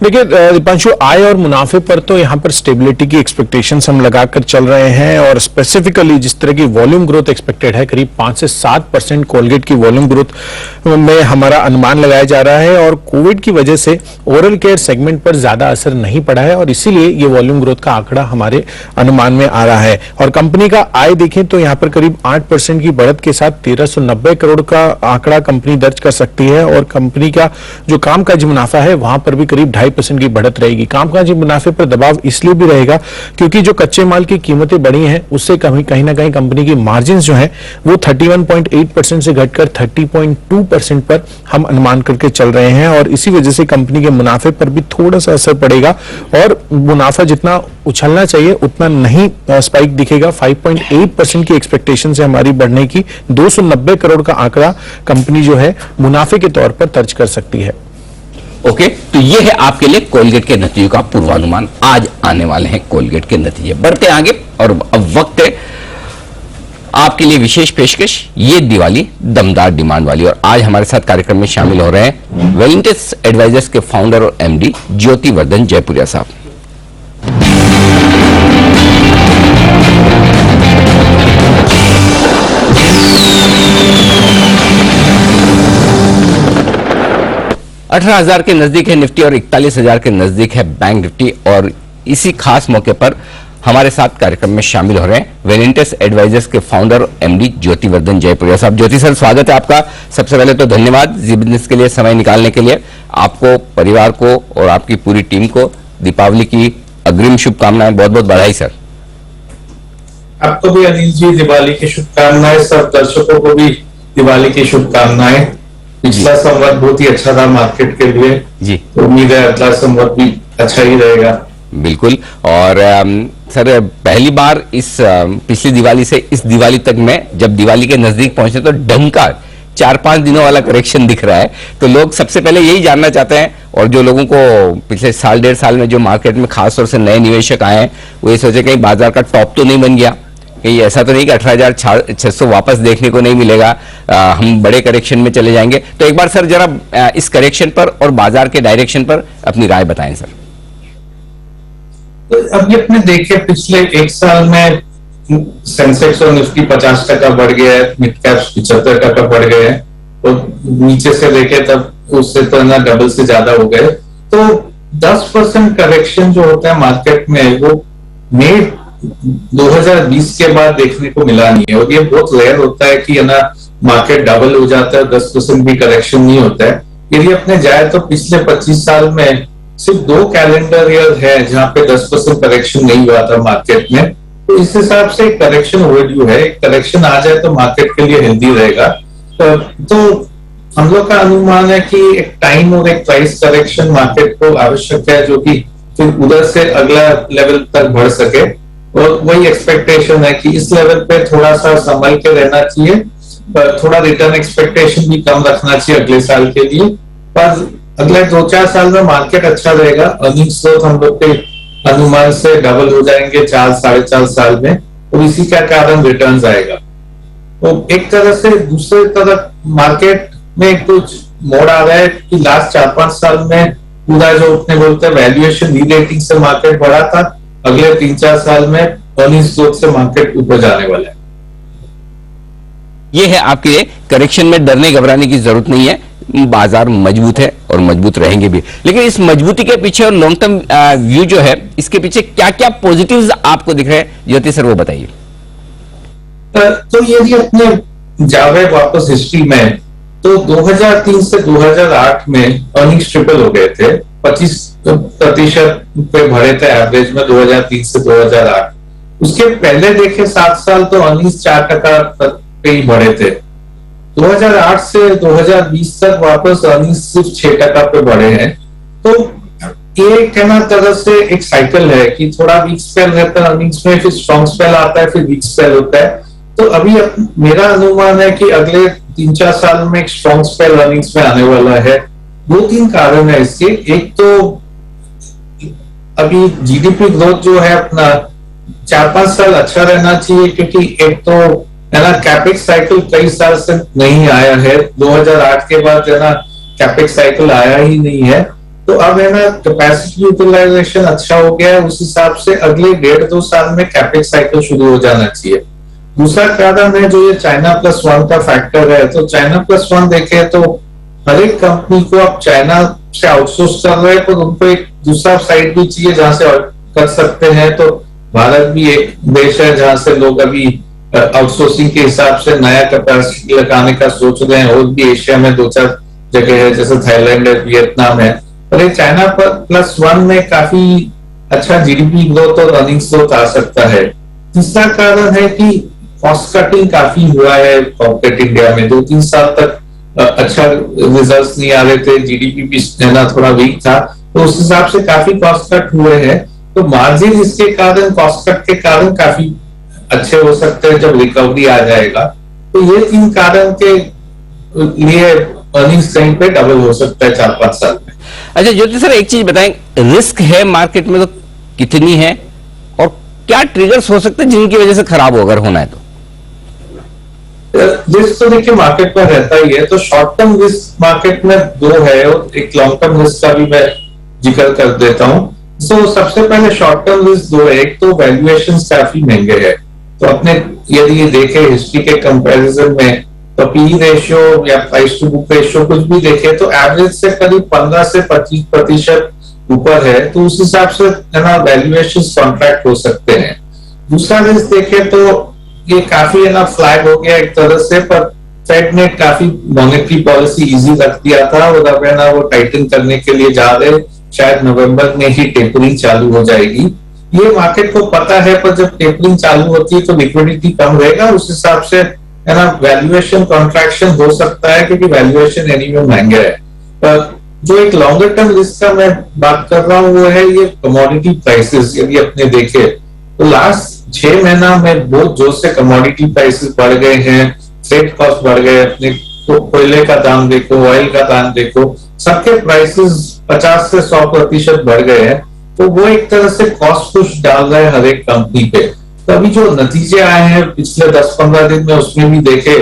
देखिए दीपांशु, आय और मुनाफे पर तो यहाँ पर स्टेबिलिटी की एक्सपेक्टेशंस हम लगाकर चल रहे हैं और स्पेसिफिकली जिस तरह की वॉल्यूम ग्रोथ एक्सपेक्टेड है, करीब 5 से 7% कोलगेट की वॉल्यूम ग्रोथ में हमारा अनुमान लगाया जा रहा है और कोविड की वजह से ओरल केयर सेगमेंट पर ज्यादा असर नहीं पड़ा है और इसीलिए ये वॉल्यूम ग्रोथ का आंकड़ा हमारे अनुमान में आ रहा है। और कंपनी का आय देखें तो यहाँ पर करीब 8% की बढ़त के साथ 1390 करोड़ का आंकड़ा कंपनी दर्ज कर सकती है और कंपनी का जो कामकाजी मुनाफा है वहां पर भी करीब 2.5% की बढ़त रहेगी। कामकाजी मुनाफे पर दबाव इसलिए भी रहेगा क्योंकि जो कच्चे माल की कीमतें बढ़ी हैं उससे कहीं ना कहीं कंपनी की मार्जिन जो है वो 31.8% से घटकर 30.2% पर हम अनुमान करके चल रहे हैं और इसी वजह से कंपनी के मुनाफे पर भी थोड़ा सा असर पड़ेगा और मुनाफा जितना उछलना चाहिए उतना नहीं स्पाइक दिखेगा। 5.8% की एक्सपेक्टेशन से हमारी बढ़ने की 290 करोड़ का आंकड़ा कंपनी जो है मुनाफे के तौर पर दर्ज कर सकती है। ओके, तो ये है आपके लिए कोलगेट के नतीजों का पूर्वानुमान। आज आने वाले हैं कोलगेट के नतीजे। बढ़ते आगे और अब वक्त है आपके लिए विशेष पेशकश, ये दिवाली दमदार डिमांड वाली। और आज हमारे साथ कार्यक्रम में शामिल हो रहे हैं वेलिंटस एडवाइजर्स के फाउंडर और एमडी ज्योति वर्धन जयपुरिया साहब। $18,000 के नजदीक है निफ्टी और 41,000 के नजदीक है बैंक निफ्टी। और इसी खास मौके पर हमारे साथ कार्यक्रम में शामिल हो रहे हैं वेलिंटस एडवाइजर्स के फाउंडर और एमडी ज्योति वर्धन जयपुरिया साहब। ज्योति सर, स्वागत है आपका। सबसे पहले तो धन्यवाद जी बिजनेस के लिए समय निकालने के लिए। आपको, परिवार को और आपकी पूरी टीम को दीपावली की अग्रिम शुभकामनाएं। बहुत बहुत बधाई सर। आपको भी अनिल जी दिवाली की शुभकामनाएं। सब दर्शकों को भी दिवाली की शुभकामनाएं। पिछला संवत बहुत ही अच्छा था मार्केट के लिए जी, तो उम्मीद है अगला संवत भी अच्छा ही रहेगा। बिल्कुल। और सर, पहली बार इस पिछली दिवाली से इस दिवाली तक में जब दिवाली के नजदीक पहुंचे तो ढंग का 4-5 दिनों वाला करेक्शन दिख रहा है। तो लोग सबसे पहले यही जानना चाहते हैं और जो लोगों को पिछले साल 1.5 साल में जो मार्केट में खासतौर से नए निवेशक आए हैं वो ये सोचे कहीं बाजार का टॉप तो नहीं बन गया, कहीं ऐसा तो नहीं कि 18,600 वापस देखने को नहीं मिलेगा, हम बड़े करेक्शन में चले जाएंगे। तो एक बार सर जरा इस करेक्शन पर और बाजार के डायरेक्शन पर अपनी राय बताएं सर। तो अभी अपने देखे पिछले 1 साल में सेंसेक्स और निफ्टी 50% बढ़ गया है, मिड कैप 75% बढ़ गए हैं और नीचे से देखे तब उससे तो ना डबल से ज्यादा हो गए। तो 10% करेक्शन जो होता है मार्केट में वो मई 2020 के बाद देखने को मिला नहीं है और ये बहुत रेयर होता है कि है ना मार्केट डबल हो जाता है, 10% भी करेक्शन नहीं होता है। यदि अपने जाए तो पिछले 25 साल में सिर्फ 2 कैलेंडर ईयर है जहां पे 10% करेक्शन नहीं हुआ था मार्केट में। तो इस हिसाब से करेक्शन ओवरड्यू है। करेक्शन आ जाए तो मार्केट के लिए हेल्दी रहेगा। तो हम लोग का अनुमान है कि एक टाइम और एक प्राइस करेक्शन मार्केट को आवश्यक है जो कि फिर उधर से अगला लेवल तक बढ़ सके और वही एक्सपेक्टेशन है कि इस लेवल पे थोड़ा सा संभल के रहना चाहिए, पर थोड़ा रिटर्न एक्सपेक्टेशन भी कम रखना चाहिए अगले साल के लिए। पर अगले 2-4 साल में मार्केट अच्छा रहेगा। अर्निंग्स ग्रोथ हम लोग के अनुमान से डबल हो जाएंगे 4-4.5 साल में और इसी का कारण रिटर्न्स आएगा। तो एक तरह से दूसरे तरफ मार्केट में कुछ मोड़ आ रहा है कि लास्ट 4-5 साल में पूरा जो अपने बोलते हैं वैल्यूएशन री रेटिंग से मार्केट बढ़ा था, अगले 3-4 साल में अर्निंग्स ग्रोथ से मार्केट ऊपर जाने वाला है। ये है आपके लिए करेक्शन में डरने घबराने की जरूरत नहीं है, बाजार मजबूत है और मजबूत रहेंगे भी। लेकिन इस मजबूती के पीछे और लॉन्ग टर्म व्यू जो है इसके पीछे क्या क्या पॉजिटिव्स आपको दिख रहे हैं ज्योति सर, वो बताइए। तो यदि अपने जावे वापस हिस्ट्री में तो 2003 से 2008 में अर्निंग्स ट्रिपल हो गए थे, 25% पे बढ़े थे एवरेज में 2003 से 2008। उसके पहले देखे 7 साल तो अर्निंग्स 4% पे ही बढ़े थे। 2008 से 2020 तक वापस अर्निंग्स सिर्फ 6% पे बढ़े हैं। तो ये कहना तरह से एक साइकिल है कि थोड़ा वीक स्पेल रहता है अर्निंग्स में, फिर स्ट्रॉन्ग स्पेल आता है, फिर वीक स्पेल होता है। तो अभी मेरा अनुमान है कि अगले 3-4 साल में एक स्ट्रॉन्ग स्पेल अर्निंग्स में आने वाला है। 2-3 कारण है इसके। एक तो अभी जीडीपी ग्रोथ जो है अपना 4-5 साल अच्छा रहना चाहिए, क्योंकि एक तो है ना कैपेक्स साइकिल कई साल से नहीं आया है। 2008 के बाद है ना कैपेक्स साइकिल आया ही नहीं है। तो अब है ना कैपेसिटी यूटिलाइजेशन अच्छा हो गया है, उस हिसाब से अगले 1.5-2 साल में कैपेक्स साइकिल शुरू हो जाना चाहिए। दूसरा कारण है जो ये चाइना प्लस वन का फैक्टर है, तो चाइना प्लस वन देखे तो हर एक कंपनी को अब चाइना से आउटसोर्स कर रहे हैं, पर उनको एक दूसरा साइड भी चाहिए जहां से कर सकते हैं। तो भारत भी एक देश है जहां से लोग अभी आउटसोर्सिंग के हिसाब से नया कैपेसिटी लगाने का सोच रहे हैं, और भी एशिया में 2-4 जगह है जैसे थाईलैंड है, वियतनाम है। और ये चाइना प्लस वन में काफी अच्छा जीडीपी ग्रोथ और अर्निंग्स ग्रोथ आ सकता है। तीसरा कारण है कि कॉस्ट कटिंग काफी हुआ है कॉर्पोरेट इंडिया में। 2-3 साल तक अच्छा रिजल्ट्स नहीं आ रहे थे, जीडीपी भी थोड़ा वीक था, तो उस हिसाब से काफी कॉस्ट कट हुए हैं। तो मार्जिन इसके कारण, कॉस्ट कट के कारण काफी अच्छे हो सकते हैं जब रिकवरी आ जाएगा। तो ये 3 कारण के लिए अर्निंग्स कहीं पे डबल हो सकता है 4-5 साल में। अच्छा ज्योति सर, एक चीज बताएं, रिस्क है मार्केट में तो कितनी है, और क्या ट्रिगर्स हो सकते हैं जिनकी वजह से खराब हो अगर होना है तो? रिस्क तो देखिए मार्केट में रहता ही है। तो शॉर्ट टर्म रिस्क मार्केट में 2 है, और एक लॉन्ग टर्म रिस्क का भी मैं जिक्र कर देता हूं। तो सबसे पहले शॉर्ट टर्म रिस्क 2 है। एक तो वैल्यूएशन काफी महंगे हैं, तो अपने यदि ये देखे हिस्ट्री के कंपैरिजन में, तो पी रेशियो या प्राइस टू बुक रेशियो कुछ भी देखे तो एवरेज से करीब 15 से 25% ऊपर है। तो उस हिसाब से है ना वैल्यूएशन कॉन्ट्रैक्ट हो सकते हैं। दूसरा रिस्क देखे तो ये काफी है ना फ्लैग हो गया एक तरह से, पर फेड ने काफी मॉनेटरी पॉलिसी इजी रख दिया था, और अब है ना वो टाइटन करने के लिए जा रहे, शायद नवंबर में ही टेपरिंग चालू हो जाएगी। ये मार्केट को पता है, पर जब टेपरिंग चालू होती है तो लिक्विडिटी कम रहेगा, उस हिसाब से है ना वैल्यूएशन कॉन्ट्रैक्शन हो सकता है, क्योंकि वैल्यूएशन एनीवे महंगा है। पर जो एक लॉन्गर टर्म रिस्क का मैं बात कर रहा हूँ वो है ये कमोडिटी प्राइसेस। यदि अपने देखे तो लास्ट 6 महीना में बहुत जोर से कमोडिटी प्राइसेस बढ़ गए हैं, फ्रेट कॉस्ट बढ़ गए, अपने कोयले का दाम देखो, ऑयल का दाम देखो, सबके प्राइसेस 50 से 100% बढ़ गए हैं। तो वो एक तरह से कॉस्ट पुश डाल रहा है हर एक कंपनी पे। तो अभी जो नतीजे आए हैं पिछले 10-15 दिन में, उसमें भी देखे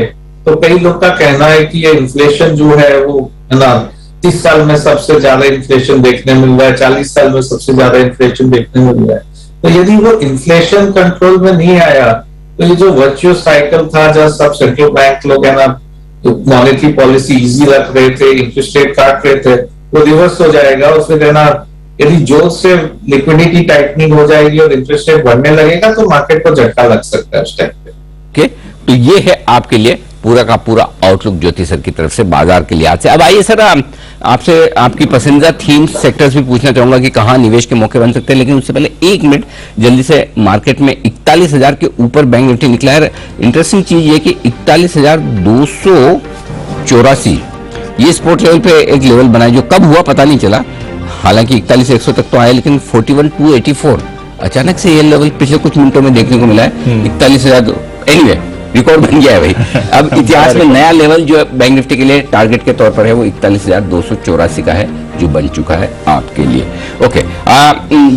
तो कई लोग का कहना है कि ये इन्फ्लेशन जो है वो है ना 30 साल में सबसे ज्यादा इन्फ्लेशन देखने मिल रहा है, 40 साल में सबसे ज्यादा इन्फ्लेशन देखने मिल रहा है। तो यदि वो इन्फ्लेशन कंट्रोल में नहीं आया तो ये जो वर्चुअस साइकिल था जहां सब सेंट्रल बैंक लोग है ना मॉनेटरी पॉलिसी इजी रख रहे थे, इंटरेस्ट रेट काट रहे थे, वो रिवर्स हो जाएगा। और फिर है ना यदि जोर से लिक्विडिटी टाइटनिंग हो जाएगी और इंटरेस्ट रेट बढ़ने लगेगा तो मार्केट को झटका लग सकता है उस टाइम पे। ओके, तो ये है आपके लिए पूरा का पूरा आउटलुक ज्योति सर की तरफ से बाजार के लिहाज से। अब आइए सर, आपसे आपकी पसंदीदा थीम सेक्टर्स भी पूछना चाहूंगा कि कहां निवेश के मौके बन सकते हैं, लेकिन उससे पहले 1 मिनट जल्दी से मार्केट में 41,000 के ऊपर बैंक निफ्टी निकला है। इंटरेस्टिंग चीज ये कि 41,284 ये स्पोर्ट लेवल पे एक लेवल बना है, जो कब हुआ पता नहीं चला। हालांकि 41,100 तक तो आया, लेकिन 41,284 अचानक से ये लेवल पिछले कुछ मिनटों में देखने को मिला है। 41,000 एनीवे रिकॉर्ड बन गया है भाई। अब इतिहास में नया लेवल जो बैंक निफ्टी के लिए टारगेट के तौर पर है वो 41,284 का है, जो बन चुका है आपके लिए। ओके,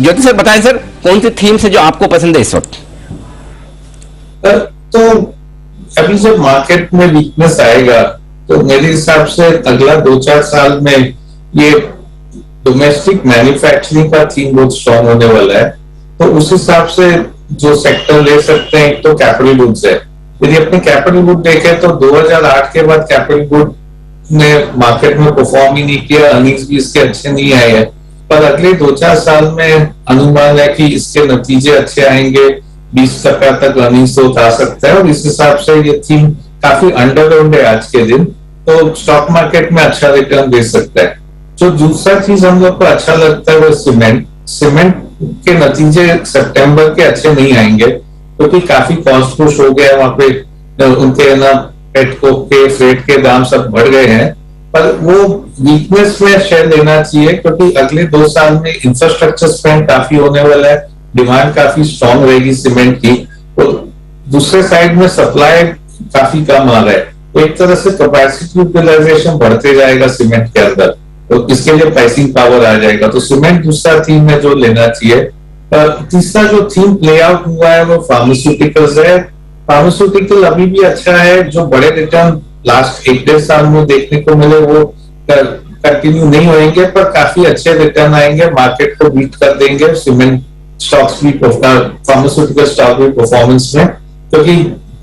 ज्योति सर बताएं सर, कौन सी थीम से जो आपको पसंद है इस वक्त? तो अभी जब मार्केट में वीकनेस आएगा तो मेरे हिसाब से अगला 2-4 साल में ये डोमेस्टिक मैन्युफैक्चरिंग का थीम बहुत स्ट्रॉन्ग होने वाला है। तो उस हिसाब से जो सेक्टर ले सकते हैं, एक तो कैपिटल गुड्स है। यदि अपने कैपिटल गुड देखें तो 2008 के बाद कैपिटल गुड ने मार्केट में परफॉर्म ही नहीं किया, अर्निंग्स भी इसके अच्छे नहीं आए हैं। पर अगले 2-4 साल में अनुमान है कि इसके नतीजे अच्छे आएंगे, 20% तक अर्निंग्स ग्रोथ आ सकता है, और इस हिसाब से ये थीम काफी अंडरवेल्ड है आज के दिन, तो स्टॉक मार्केट में अच्छा रिटर्न दे सकता है। जो दूसरा चीज हम लोग को अच्छा लगता है वो सीमेंट के नतीजे सितंबर के अच्छे नहीं आएंगे, क्योंकि काफी कॉस्ट पुश हो गया है वहां पे, उनके ना पेटको के फ्रेट के दाम सब बढ़ गए हैं। पर वो वीकनेस में शेयर लेना चाहिए, क्योंकि अगले 2 साल में इंफ्रास्ट्रक्चर स्पेंड काफी होने वाला है, डिमांड काफी स्ट्रॉन्ग रहेगी सीमेंट की, तो दूसरे साइड में सप्लाई काफी कम आ रहा है। तो एक तरह से कैपेसिटी यूटिलाइजेशन बढ़ते जाएगा सीमेंट के अंदर, तो इसके लिए प्राइसिंग पावर आ जाएगा। तो सीमेंट दूसरा थीम है जो लेना चाहिए। तीसरा जो थीम प्ले आउट हुआ है वो फार्मास्यूटिकल्स है। फार्मास्यूटिकल अभी भी अच्छा है, जो बड़े रिटर्न लास्ट 1-1.5 साल में देखने को मिले वो कंटिन्यू नहीं होंगे, पर काफी अच्छे रिटर्न आएंगे, मार्केट को बीट कर देंगे सीमेंट स्टॉक्स भी, फार्मास्यूटिकल स्टॉक भी परफॉर्मेंस में, क्योंकि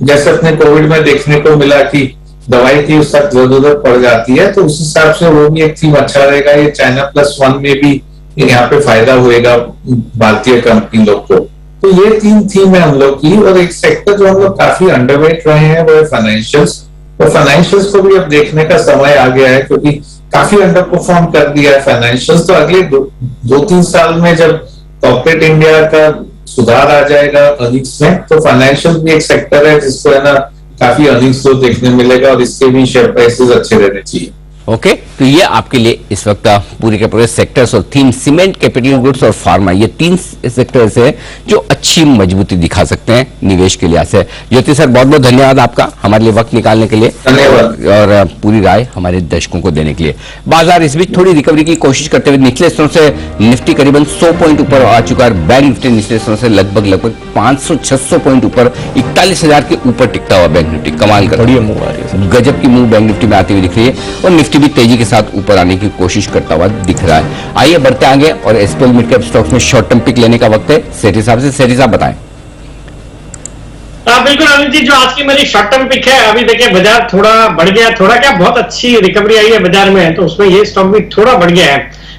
जैसे अपने कोविड में देखने को मिला कि दवाई की उस वक्त जरूरत पड़ जाती है, तो उस हिसाब से वो भी एक थीम अच्छा रहेगा। ये China+1 में भी यहाँ पे फायदा होएगा भारतीय कंपनी लोग को। तो ये 3 थीम है हम लोग की। और एक सेक्टर जो हम लोग काफी अंडरवेट रहे हैं वो है फाइनेंशियल्स। तो फाइनेंशियल्स को भी अब देखने का समय आ गया है, क्योंकि काफी अंडर परफॉर्म कर दिया है फाइनेंशियल्स। तो अगले 2-3 साल में जब कॉर्पोरेट इंडिया का सुधार आ जाएगा अर्निंग्स में, तो फाइनेंशियल भी एक सेक्टर है जिसको है ना काफी अर्निंग्स तो देखने मिलेगा, और इसके भी शेयर प्राइसेस अच्छे रहने चाहिए। ओके, तो ये आपके लिए इस वक्त पूरे के पूरे सेक्टर्स और थीम सीमेंट, कैपिटल गुड्स और फार्मा, ये 3 सेक्टर्स है जो अच्छी मजबूती दिखा सकते हैं निवेश के लिहाज से। ज्योति सर, बहुत बहुत धन्यवाद आपका हमारे लिए वक्त निकालने के लिए, धन्यवाद, और पूरी राय हमारे दर्शकों को देने के लिए। बाजार इस बीच थोड़ी रिकवरी की कोशिश करते हुए निचले स्तरों से निफ्टी करीबन 100 पॉइंट ऊपर आ चुका है। बैंक निफ्टी निचले स्तरों से लगभग 500-600 पॉइंट ऊपर 41,000 के ऊपर टिकता हुआ बैंक निफ्टी। कमाल कर बढ़िया मूव आ रही है सर। गजब की मूव बैंक निफ्टी में आती हुई दिख रही है, और निफ्टी भी तेजी के साथ ऊपर आने की कोशिश करता हुआ दिख रहा है। आइए बढ़ते आगे और एसपीएल मिड कैप स्टॉक्स में शॉर्ट टर्म पिक लेने का वक्त है। सेठी साहब से, सेठी साहब बताएं। बिल्कुल अनिल जी, जो आज की मेरी शॉर्ट टर्म पिक है, अभी देखिए बाजार थोड़ा बढ़ गया, थोड़ा क्या बहुत अच्छी रिकवरी आई है बाजार में, तो उसमें ये स्टॉक भी थोड़ा बढ़ गया है।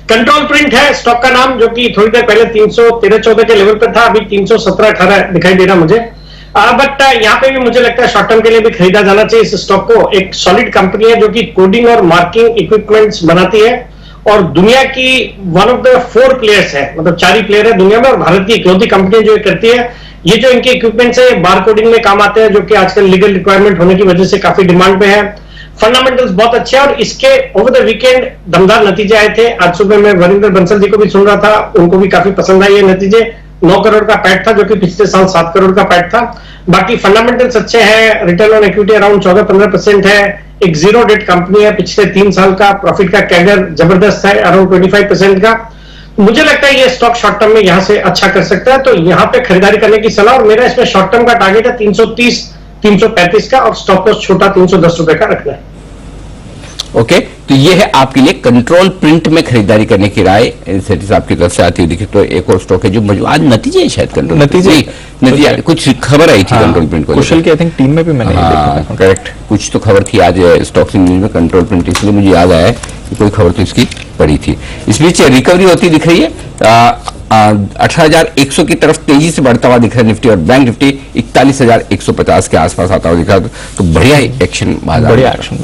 कंट्रोल प्रिंट है स्टॉक का नाम, जो कि थोड़ी देर पहले 313-14 के लेवल पर था, अभी 317-18 दिखाई दे रहा मुझे। बट यहाँ पे भी मुझे लगता है शॉर्ट टर्म के लिए भी खरीदा जाना चाहिए इस स्टॉक को। एक सॉलिड कंपनी है जो कि कोडिंग और मार्किंग इक्विपमेंट्स बनाती है, और दुनिया की वन ऑफ द 4 प्लेयर्स है, मतलब 4 ही प्लेयर है दुनिया में, और भारत की इकलौती कंपनी जो करती है। ये जो इनके इक्विपमेंट्स है बार कोडिंग में काम आते हैं, जो कि आजकल लीगल रिक्वायरमेंट होने की वजह से काफी डिमांड पे है। फंडामेंटल्स बहुत अच्छे हैं, और इसके ओवर द वीकेंड दमदार नतीजे आए थे। आज सुबह मैं वरिंदर बंसल जी को भी सुन रहा था, उनको भी काफी पसंद आए ये नतीजे। 9 करोड़ का पैट था, जो कि पिछले साल 7 करोड़ का पैट था। बाकी फंडामेंटल्स अच्छे हैं, रिटर्न ऑन इक्विटी अराउंड 14-15% है, एक जीरो डेट कंपनी है, पिछले 3 साल का प्रॉफिट का कैडर जबरदस्त है, अराउंड 25% का। मुझे लगता है ये स्टॉक शॉर्ट टर्म में यहां से अच्छा कर सकता है, तो यहां पे खरीदारी करने की सलाह। और मेरा इसमें शॉर्ट टर्म का टारगेट है 330-335 का, और स्टॉप लॉस छोटा 310 रुपए का रखना है। ओके, तो ये है आपके लिए कंट्रोल प्रिंट में खरीदारी करने की राय सेठी साहब की तरफ से आती हुई दिखी। तो एक और स्टॉक है जो आज नतीजे है, शायद कंट्रोल नतीजे कुछ खबर आई थी कंट्रोल प्रिंट को, कुशल की आई थिंक टीम में भी मैंने देखा। करेक्ट, कुछ तो खबर थी आज स्टॉक्स न्यूज में कंट्रोल प्रिंट, इसलिए मुझे याद आया कि कोई खबर तो इसकी पड़ी थी। इस बीच रिकवरी होती दिख रही है, 18,100 की तरफ तेजी से बढ़ता हुआ दिख रहा है निफ्टी, और बैंक निफ्टी 41,150 के आसपास आता हुआ दिख रहा है। तो बढ़िया एक्शन, बढ़िया एक्शन,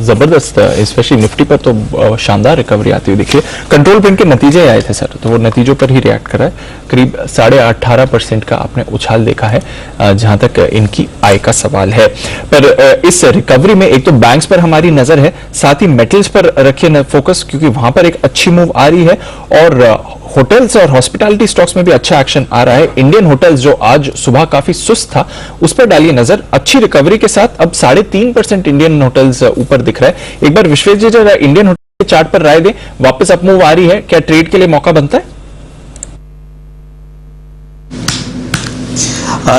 जबरदस्त, स्पेशली निफ्टी पर तो शानदार रिकवरी आती हुई दिखी है। कंट्रोल प्रिंट के नतीजे आए थे सर, तो वो नतीजों पर ही रिएक्ट कर रहा है। करीब 18.5% का आपने उछाल देखा है जहां तक इनकी आय का सवाल है। पर इस रिकवरी में एक तो बैंक्स पर हमारी नजर है, साथ ही मेटल्स पर रखिए फोकस, क्योंकि वहां पर एक अच्छी मूव आ रही है। और होटल्स और हॉस्पिटैलिटी स्टॉक्स में भी अच्छा एक्शन आ रहा है। इंडियन होटल्स जो आज सुबह काफी सुस्त था, उस पर डालिए नजर। अच्छी रिकवरी के साथ अब 3.5% इंडियन होटल्स ऊपर दिख रहा है। एक बार विश्वेश जी जरा इंडियन होटल के चार्ट पर राय दें, वापस अप मूव आ रही है, क्या ट्रेड के लिए मौका बनता है?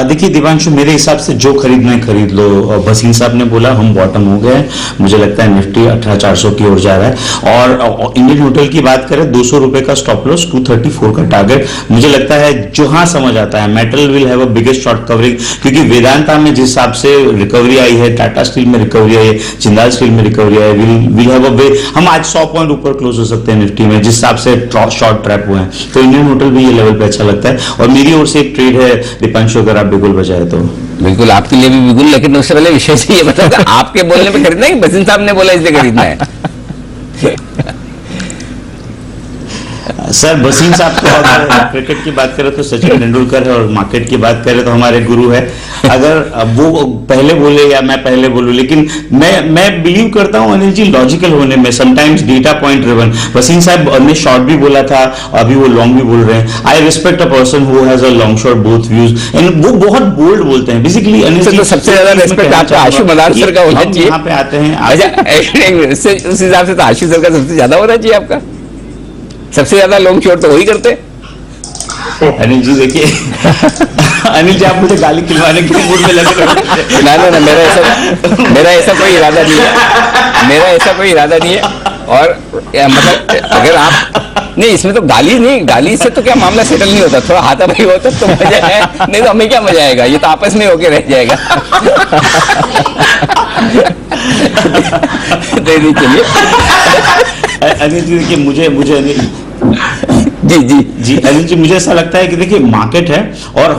देखिए दीपांशु, मेरे हिसाब से जो खरीदना है खरीद लो। भसीन साहब ने बोला हम बॉटम हो गए, मुझे लगता है निफ्टी 18,400 की ओर जा रहा है। और इंडियन होटल की बात करें, 200 रुपए का स्टॉप लॉस, 234 का टारगेट। मुझे लगता है जो हाँ समझ आता है, metal will have a biggest short covering, क्योंकि वेदांता में जिस हिसाब से रिकवरी आई है, टाटा स्टील में रिकवरी आई है, जिंदाल स्टील में रिकवरी आई है, विल हैव अ वे। हम आज 100 पॉइंट ऊपर क्लोज हो सकते हैं निफ्टी में, जिस हिसाब से शॉर्ट ट्रैप हुए हैं। तो इंडियन होटल भी ये लेवल पे अच्छा लगता है। और मेरी ओर से एक ट्रेड है दीपांशु, अगर आप बिल्कुल बजाए तो। बिल्कुल आपके लिए भी बिल्कुल, लेकिन उससे पहले विशेष ये बताओ आपके बोलने पे खरीदना है कि भसीन साहब ने बोला इसलिए खरीदना है? सर भसीन साहब तो अगर क्रिकेट की बात करें तो सचिन तेंदुलकर है, और मार्केट की बात करें तो हमारे गुरु है। अगर वो पहले बोले या मैं पहले बोलूं, लेकिन मैं बिलीव करता हूं अनिल जी लॉजिकल होने में, sometimes data point driven. Bhasin साहब ने शॉर्ट भी बोला था, अभी वो लॉन्ग भी बोल रहे हैं। I respect a person who has a long short both views, and वो बहुत बोल्ड बोलते हैं। बेसिकली अनिल जी, तो सबसे ज्यादा रिस्पेक्ट आपका आशु मदार सर का होना चाहिए। यहाँ पे आते हैं, उस हिसाब से तो आशु सर का सबसे ज्यादा होना चाहिए आपका। सबसे ज्यादा लॉन्ग शॉट तो वही करते। अनिल जी देखिए अनिल जी आप मुझे गाली खिलवाने के मूड में लगे ना, मेरा ऐसा कोई इरादा नहीं है, मेरा ऐसा कोई इरादा नहीं है। और मतलब अगर आप नहीं, इसमें तो गाली से तो क्या मामला सेटल नहीं होता, थोड़ा हाथापाई होता तो मजा है, नहीं तो हमें क्या मजा आएगा, ये तो आपस में होके रह जाएगा। नहीं चलिए अनिल जी देखिए, मुझे जी अनिल जी, मुझे ऐसा लगता है कि देखिए मार्केट है और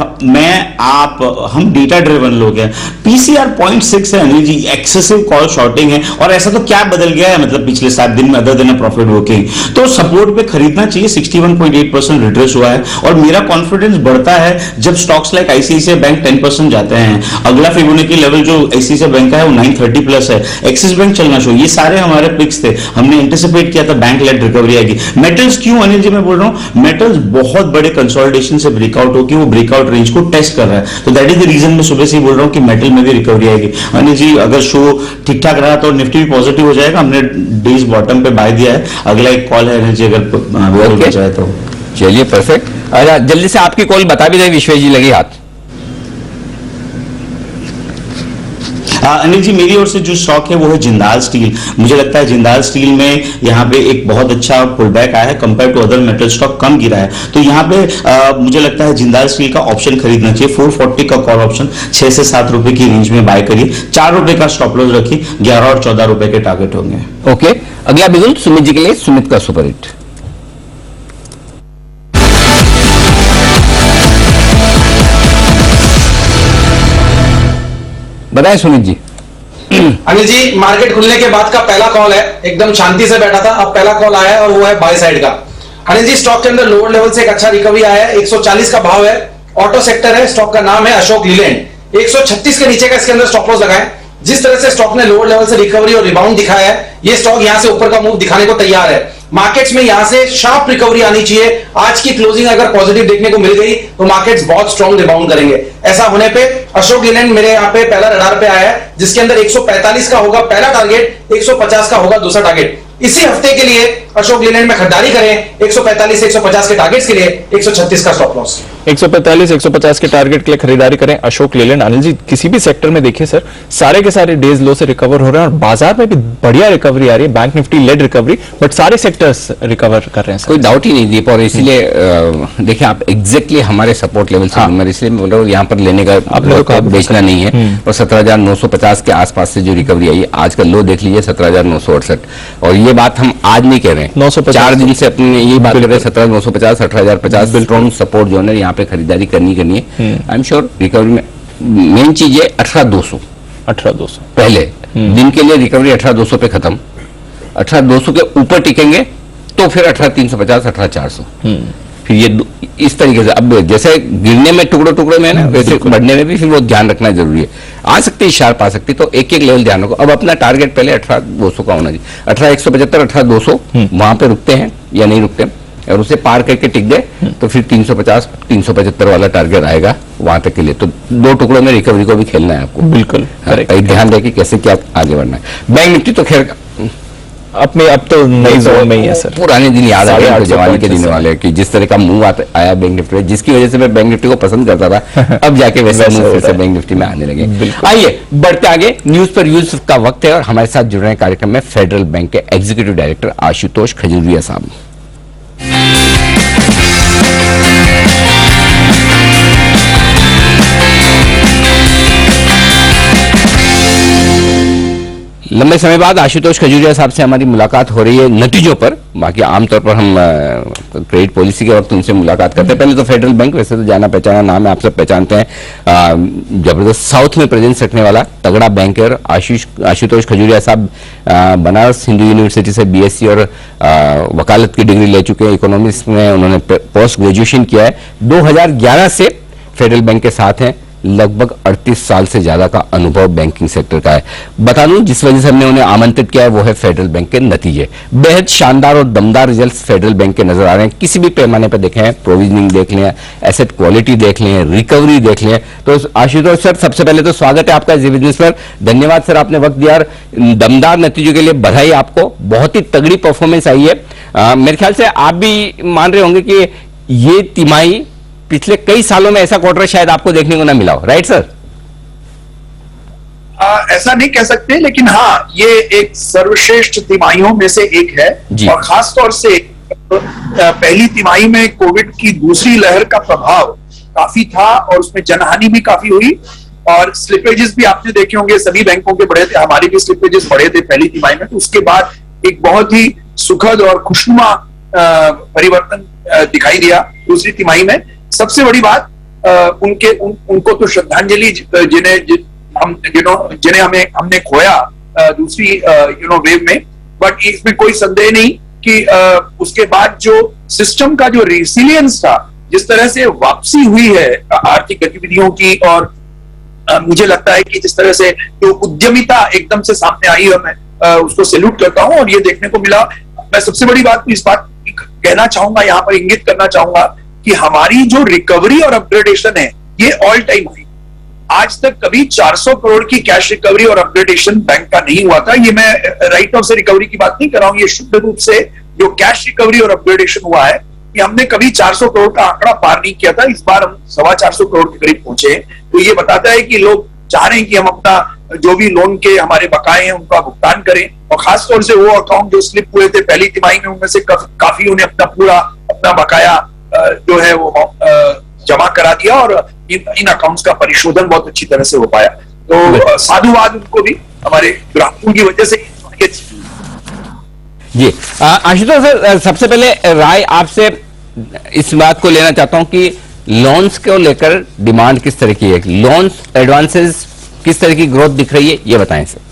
हम डेटा ड्रिवन लोग हैं। पीसीआर 0.6 है Anil ji, excessive call shorting है, और ऐसा तो क्या बदल गया है मतलब पिछले 7 दिन में अदर देन प्रॉफिट बुकिंग, तो सपोर्ट पे खरीदना चाहिए। 61.8% रिट्रेस हुआ है और मेरा कॉन्फिडेंस बढ़ता है जब स्टॉक्स लाइक आईसीआईसीआई बैंक 10% जाते हैं। अगला फिबोनाची लेवल जो आईसीआईसीआई बैंक का है वो 930 प्लस है। एक्सिस बैंक चलना शुरू, ये सारे हमारे पिक्स थे, हमने एंटिसिपेट किया था बैंक लेड रिकवरी आएगी। मेटल्स क्यों अनिल जी मैं बोल रहा हूं, मेटल्स बहुत बड़े कंसोलिडेशन से ब्रेकआउट होकर वो ब्रेकआउट रेंज को टेस्ट कर रहा है, तो दैट इज द रीजन मैं सुबह से ही बोल रहा हूं कि मेटल में भी रिकवरी आएगी। अनिल जी अगर शो ठीक ठाक रहा तो निफ्टी भी पॉजिटिव हो जाएगा, हमने डेज बॉटम पे बाय दिया है। अगला एक कॉल है अनिल जी, अगर हो जाए तो चलिए परफेक्ट। अच्छा जल्दी से आपकी कॉल बता भी दे, विश्वेश जी लगी हाथ। अनिल जी मेरी ओर से जो स्टॉक है वो है जिंदाल स्टील। मुझे लगता है जिंदाल स्टील में यहाँ पे एक बहुत अच्छा पुल बैक आया है, compare to other metal stock कम गिरा है, तो यहाँ पे मुझे लगता है जिंदाल स्टील का ऑप्शन खरीदना चाहिए। 440 का कॉल ऑप्शन 6 से 7 रुपए की रेंज में बाय करिए, 4 रुपए का स्टॉप लॉस रखिए, 11 और 14 रुपए के टारगेट होंगे। ओके, अगला बिल्कुल सुमित जी के लिए, सुमित का सुपर हिट। बताएं सुमित जी। अनिल जी मार्केट खुलने के बाद का पहला कॉल है, एकदम शांति से बैठा था, अब पहला कॉल आया है और वो है बाय साइड का। अनिल जी स्टॉक के अंदर लोअर लेवल से एक अच्छा रिकवरी आया है, 140 का भाव है, ऑटो सेक्टर है, स्टॉक का नाम है अशोक लीलैंड। 136 के नीचे का इसके अंदर स्टॉप लॉस लगाएं। जिस तरह से स्टॉक ने लोअर लेवल से रिकवरी और रिबाउंड दिखाया है, ये स्टॉक यहां से ऊपर का मूव दिखाने को तैयार है। मार्केट्स में यहां से शार्प रिकवरी आनी चाहिए। आज की क्लोजिंग अगर पॉजिटिव देखने को मिल गई तो मार्केट्स बहुत स्ट्रॉन्ग रिबाउंड करेंगे। ऐसा होने पे अशोक लीलैंड मेरे यहाँ पे पहला रडार पे आया है, जिसके अंदर 145 का होगा पहला टारगेट, 150 का होगा दूसरा टारगेट। इसी हफ्ते के लिए अशोक लीलैंड में खरीदारी करें। 145 से 150 के टारगेट्स के लिए 136 का स्टॉप लॉस। 145-150 के टारगेट के लिए खरीदारी करें अशोक लीलैंड। अनिल जी किसी भी सेक्टर में देखिए सर, सारे के सारे डेज लो से रिकवर हो रहे हैं और बाजार में भी बढ़िया रिकवरी आ रही है, bank Nifty led recovery, but सारे सेक्टर्स रिकवर कर रहे हैं। कोई डाउट ही नहीं दीप, और इसीलिए देखिए आप एग्जैक्टली हमारे सपोर्ट लेवल से, मैं इसलिए बोल रहा हूँ यहाँ पर लेने का आपको बेचना नहीं है। और 17,950 के आसपास से जो रिकवरी आई है, आज का लो देख लीजिए 17,968, और ये बात हम आज नहीं कह रहे हैं, 4 दिन से अपने यही बात कर रहे हैं, 17,950, 18,050 स्ट्रॉन्ग सपोर्ट जो है यहाँ पे खरीदारी करनी है। आई एम श्योर रिकवरी में मेन चीज है 18,200 पहले दिन के लिए रिकवरी 18,200 पे खत्म, 18,200 के ऊपर टिकेंगे तो फिर 18,350, 18,400, फिर ये इस तरीके से। अब जैसे गिरने में टुकड़ों में है ना, वैसे बढ़ने में भी फिर वो ध्यान रखना जरूरी है। आ सकती है शार्प आ सकती, तो एक एक लेवल ध्यान रखो। अब अपना टारगेट पहले 18,200 का होना चाहिए, 18,175, 18,200 वहां पे रुकते हैं या नहीं रुकते, और उसे पार करके टिक गए तो फिर 350, 375 वाला टारगेट आएगा वहां तक के लिए। तो 2 टुकड़ों में रिकवरी को भी खेलना है आपको, बिल्कुल ध्यान रखिए कैसे क्या आगे बढ़ना है। बैंक निफ्टी तो खैर अपने अब तो नई जोन में ही है सर, पुराने दिन याद आ गए जवानी के दिन वाले, कि जिस तरह का मूव आया बैंक निफ्टी में, जिसकी वजह से मैं बैंक निफ्टी को पसंद करता था, अब जाके वैसे मूव से बैंक निफ्टी में आने लगे। आइए बढ़ते आगे, न्यूज पर यूज का वक्त है और हमारे साथ जुड़ रहे हैं कार्यक्रम में फेडरल बैंक के एग्जीक्यूटिव डायरेक्टर आशुतोष खजूरिया साहब। लंबे समय बाद आशुतोष खजूरिया साहब से हमारी मुलाकात हो रही है नतीजों पर। बाकी आमतौर पर हम क्रेडिट पॉलिसी के वक्त उनसे मुलाकात करते हैं। पहले तो फेडरल बैंक, वैसे तो जाना पहचाना नाम है, आप सब पहचानते हैं, जबरदस्त साउथ में प्रेजेंस रखने वाला तगड़ा बैंकर आशुतोष खजूरिया साहब बनारस हिंदू यूनिवर्सिटी से बीएससी और वकालत की डिग्री ले चुके हैं। इकोनॉमिक्स में उन्होंने पोस्ट ग्रेजुएशन किया है। 2011 से फेडरल बैंक के साथ हैं, लगभग 38 साल से ज्यादा का अनुभव बैंकिंग सेक्टर का है। बता दूं जिस वजह से हमने उन्हें आमंत्रित किया है वो है फेडरल बैंक के नतीजे। बेहद शानदार और दमदार रिजल्ट्स फेडरल बैंक के नजर आ रहे हैं, किसी भी पैमाने पर देखें, प्रोविजनिंग देख लें, एसेट क्वालिटी देख लें, रिकवरी देख लें। तो आशुतोष सर, सबसे पहले तो स्वागत है आपका जी बिजनेस पर। धन्यवाद सर, आपने वक्त दिया, दमदार नतीजों के लिए बधाई आपको। बहुत ही तगड़ी परफॉर्मेंस आई है। मेरे ख्याल से आप भी मान रहे होंगे कि ये तिमाही पिछले कई सालों में ऐसा क्वार्टर शायद आपको देखने को ना मिला हो, राइट सर? ऐसा नहीं कह सकते, लेकिन हाँ ये एक सर्वश्रेष्ठ तिमाहियों में से एक है। और खास तौर से पहली तिमाही में कोविड की दूसरी लहर का प्रभाव काफी था और उसमें जनहानि भी काफी हुई और स्लिपेजेस भी आपने देखे होंगे, सभी बैंकों के बढ़े थे, हमारे भी स्लिपेजेस बढ़े थे पहली तिमाही में। तो उसके बाद एक बहुत ही सुखद और खुशनुमा परिवर्तन दिखाई दिया दूसरी तिमाही में। सबसे बड़ी बात उनको तो श्रद्धांजलि जिन्हें हमने खोया दूसरी वेव में, बट इसमें कोई संदेह नहीं कि उसके बाद जो सिस्टम का जो रेसिलियंस था, जिस तरह से वापसी हुई है आर्थिक गतिविधियों की, और मुझे लगता है कि जिस तरह से जो उद्यमिता एकदम से सामने आई है, मैं उसको सैल्यूट करता हूं और ये देखने को मिला। मैं सबसे बड़ी बात इस बात कहना चाहूंगा, यहाँ पर इंगित करना चाहूंगा कि हमारी जो रिकवरी और अपग्रेडेशन है ये ऑल टाइम हाई। आज तक कभी 400 करोड़ की कैश रिकवरी और अपग्रेडेशन बैंक का नहीं हुआ था। ये मैं राइट ऑफ से रिकवरी की बात नहीं कर रहा हूं, ये शुद्ध रूप से जो कैश रिकवरी और अपग्रेडेशन हुआ है कि हमने कभी 400 करोड़ का आंकड़ा पार नहीं किया था। इस बार हम 425 करोड़ के करीब पहुंचे। तो ये बताता है कि लोग चाह रहे हैं कि हम अपना जो भी लोन के हमारे बकाए हैं उनका भुगतान करें, और खासतौर से वो अकाउंट जो स्लिप हुए थे पहली तिमाही में, उनमें से काफी उन्हें अपना बकाया जो है वो जमा करा दिया और इन अकाउंट्स का परिशोधन बहुत अच्छी तरह से हो पाया। तो साधुवाद उनको भी, हमारे ग्राहकों की वजह से। जी आशुतोष सर, सबसे पहले राय आपसे इस बात को लेना चाहता हूं कि लोन्स को लेकर डिमांड किस तरह की है, लोन्स एडवांसेस किस तरह की ग्रोथ दिख रही है, ये बताएं सर।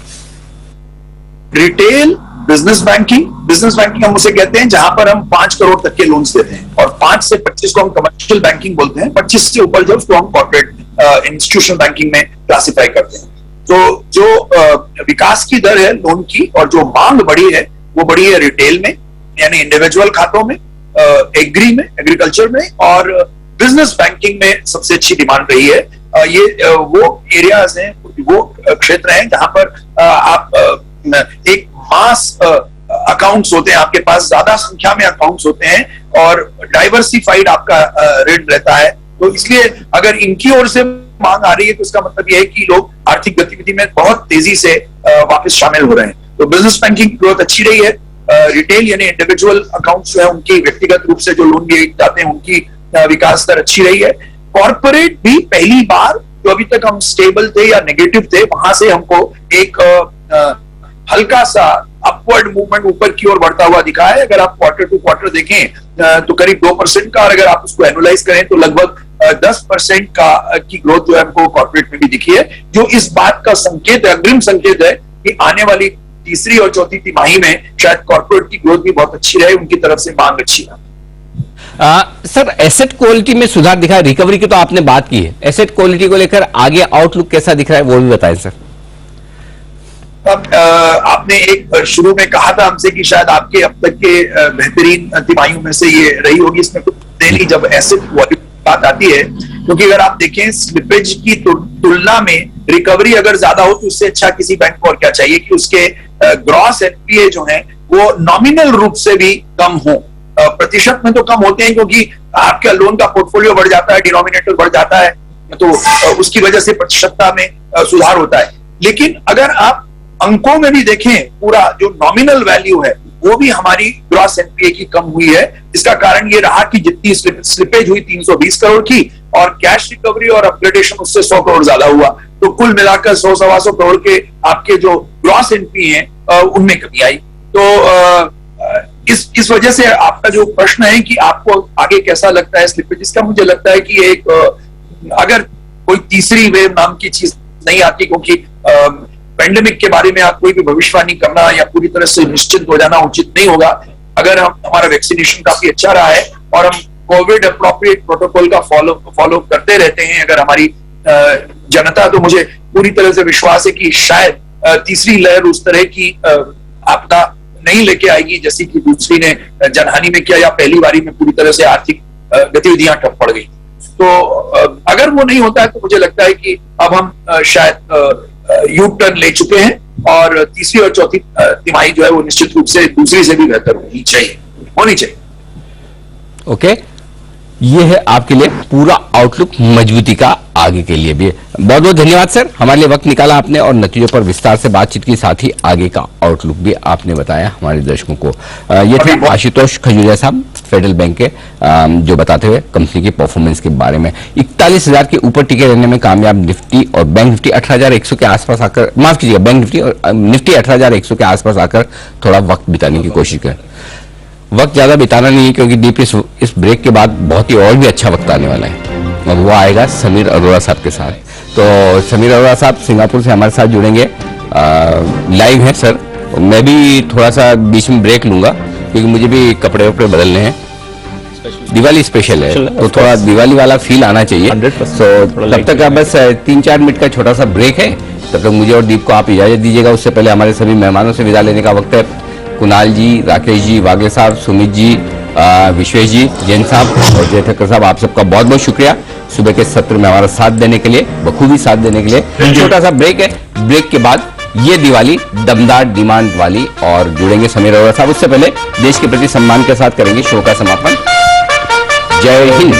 रिटेल बिजनेस बैंकिंग हम उसे कहते हैं जहां पर हम 5 करोड़ तक के लोन्स देते हैं, और 5 से 25 को हम कमर्शियल बैंकिंग बोलते हैं, 25 से ऊपर जो उसको हम कॉर्पोरेट इंस्टीट्यूशनल बैंकिंग में क्लासिफाई करते हैं। तो जो विकास की दर है लोन की और जो मांग बढ़ी है वो बढ़ी है रिटेल में, यानी इंडिविजुअल खातों में, एग्री में, एग्रीकल्चर में, और बिजनेस बैंकिंग में सबसे अच्छी डिमांड रही है। ये वो एरियाज हैं, वो क्षेत्र हैं जहां पर आप एक मास अकाउंट्स होते हैं, आपके पास ज्यादा संख्या में अकाउंट्स होते हैं और डाइवर्सिफाइड आपका ऋण रहता है। तो इसलिए अगर इनकी ओर से मांग आ रही है तो इसका मतलब यह है कि लोग आर्थिक गतिविधि में बहुत तेजी से वापस शामिल हो रहे हैं। तो बिजनेस बैंकिंग ग्रोथ अच्छी रही है। रिटेल यानी इंडिविजुअल अकाउंट्स जो है उनकी व्यक्तिगत रूप से जो लोन लिए जाते हैं उनकी विकास दर अच्छी रही है। कॉर्पोरेट भी पहली बार, जो अभी तक हम स्टेबल थे या नेगेटिव थे, वहां से हमको एक हल्का सा अपवर्ड मूवमेंट ऊपर की ओर बढ़ता हुआ दिखा है। अगर आप क्वार्टर टू क्वार्टर देखें तो करीब 2% का, और अगर आप उसको एनुलाइज करें तो लगभग 10% की ग्रोथ जो है हमको कॉर्पोरेट में भी दिखी है, जो इस बात का संकेत है, अग्रिम संकेत है कि आने वाली तीसरी और चौथी तिमाही में शायद कॉर्पोरेट की ग्रोथ भी बहुत अच्छी रहे, उनकी तरफ से मांग अच्छी है। सर एसेट क्वालिटी में सुधार दिखा है, रिकवरी की तो आपने बात की है, एसेट क्वालिटी को लेकर आगे आउटलुक कैसा दिख रहा है वो भी बताएं सर। आपने एक शुरू में कहा था हमसे कि शायद आपके अब तक के बेहतरीन तिमाहियों में से ये रही होगी। इसमें कुछ डेली जब एसेट क्वालिटी बात आती है, क्योंकि अगर आप देखें स्लिपेज की तुलना में रिकवरी अगर ज्यादा हो तो उससे अच्छा किसी बैंक को और क्या चाहिए कि उसके ग्रॉस एनपीए जो है वो नॉमिनल रूप से भी कम हो। प्रतिशत में तो कम होते हैं क्योंकि आपका लोन का पोर्टफोलियो बढ़ जाता है, डिनोमिनेटर बढ़ जाता है, तो उसकी वजह से प्रतिशतता में सुधार होता है। लेकिन अगर आप अंकों में भी देखें, पूरा जो नॉमिनल वैल्यू है वो भी हमारी ग्रॉस एनपीए की कम हुई है। इसका कारण ये रहा कि जितनी स्लिपेज हुई 320 करोड़ की और कैश रिकवरी और अपग्रेडेशन उससे 100 करोड़ ज्यादा हुआ, तो कुल मिलाकर 100-125 करोड़ के आपके जो ग्रॉस एनपीए हैं उनमें कमी आई। तो इस वजह से आपका जो प्रश्न है कि आपको आगे कैसा लगता है स्लिपेज का, मुझे लगता है कि एक अगर कोई तीसरी वेव नाम की चीज नहीं आती, क्योंकि पेंडेमिक के बारे में आप कोई भी भविष्यवाणी करना या पूरी तरह से निश्चित हो जाना उचित नहीं होगा। अगर हमारा वैक्सीनेशन काफी अच्छा रहा है और हम कोविड अप्रोप्रिएट प्रोटोकॉल का फॉलो करते रहते हैं अगर हमारी जनता, तो मुझे पूरी तरह से विश्वास है कि शायद तीसरी लहर उस तरह की आपदा नहीं लेके आएगी जैसी कि दूसरी ने जनहानि में किया या पहली बारी में पूरी तरह से आर्थिक गतिविधियां ठप पड़ गई। तो अगर वो नहीं होता है तो मुझे लगता है कि अब हम शायद यू टर्न ले चुके हैं और तीसरी और चौथी तिमाही जो है वो निश्चित रूप से दूसरी से भी बेहतर होनी चाहिए। ओके, ये है आपके लिए पूरा आउटलुक मजबूती का आगे के लिए भी। बहुत बहुत धन्यवाद सर, हमारे लिए वक्त निकाला आपने और नतीजों पर विस्तार से बातचीत की, साथ ही आगे का आउटलुक भी आपने बताया हमारे दर्शकों को। ये थे आशुतोष खजूरिया साहब फेडरल बैंक के, जो बताते हुए कंपनी की परफॉर्मेंस के बारे में। 41,000 के ऊपर टिके रहने में कामयाब निफ्टी और बैंक निफ्टी 18,100 के आसपास आकर, माफ कीजिएगा, बैंक निफ्टी और निफ्टी 18,100 के आसपास आकर थोड़ा वक्त बिताने की कोशिश करें। वक्त ज्यादा बिताना नहीं है क्योंकि डीप इस ब्रेक के बाद बहुत ही और भी अच्छा वक्त आने वाला है, और वो आएगा समीर अरोड़ा साहब के साथ। तो समीर अरोड़ा साहब सिंगापुर से हमारे साथ जुड़ेंगे, लाइव है सर। मैं भी थोड़ा सा बीच में ब्रेक लूंगा क्योंकि मुझे भी कपड़े वपड़े बदलने हैं, दिवाली स्पेशल है तो थोड़ा दिवाली वाला फील आना चाहिए। तो तब तक बस 3-4 मिनट का छोटा सा ब्रेक है, तब तक मुझे और दीप को आप इजाजत दीजिएगा। उससे पहले हमारे सभी मेहमानों से विदा लेने का वक्त है। कुणाल जी, राकेश जी, वागे साहब, सुमित जी, विश्वेश जी, जैन साहब और जय ठक्कर साहब, आप सबका बहुत बहुत शुक्रिया सुबह के सत्र में हमारा साथ देने के लिए, बखूबी साथ देने के लिए। छोटा सा ब्रेक है, ब्रेक के बाद ये दिवाली दमदार डिमांड वाली और जुड़ेंगे समीर अरोड़ा साहब। उससे पहले देश के प्रति सम्मान के साथ करेंगे शो का समापन। जय हिंद।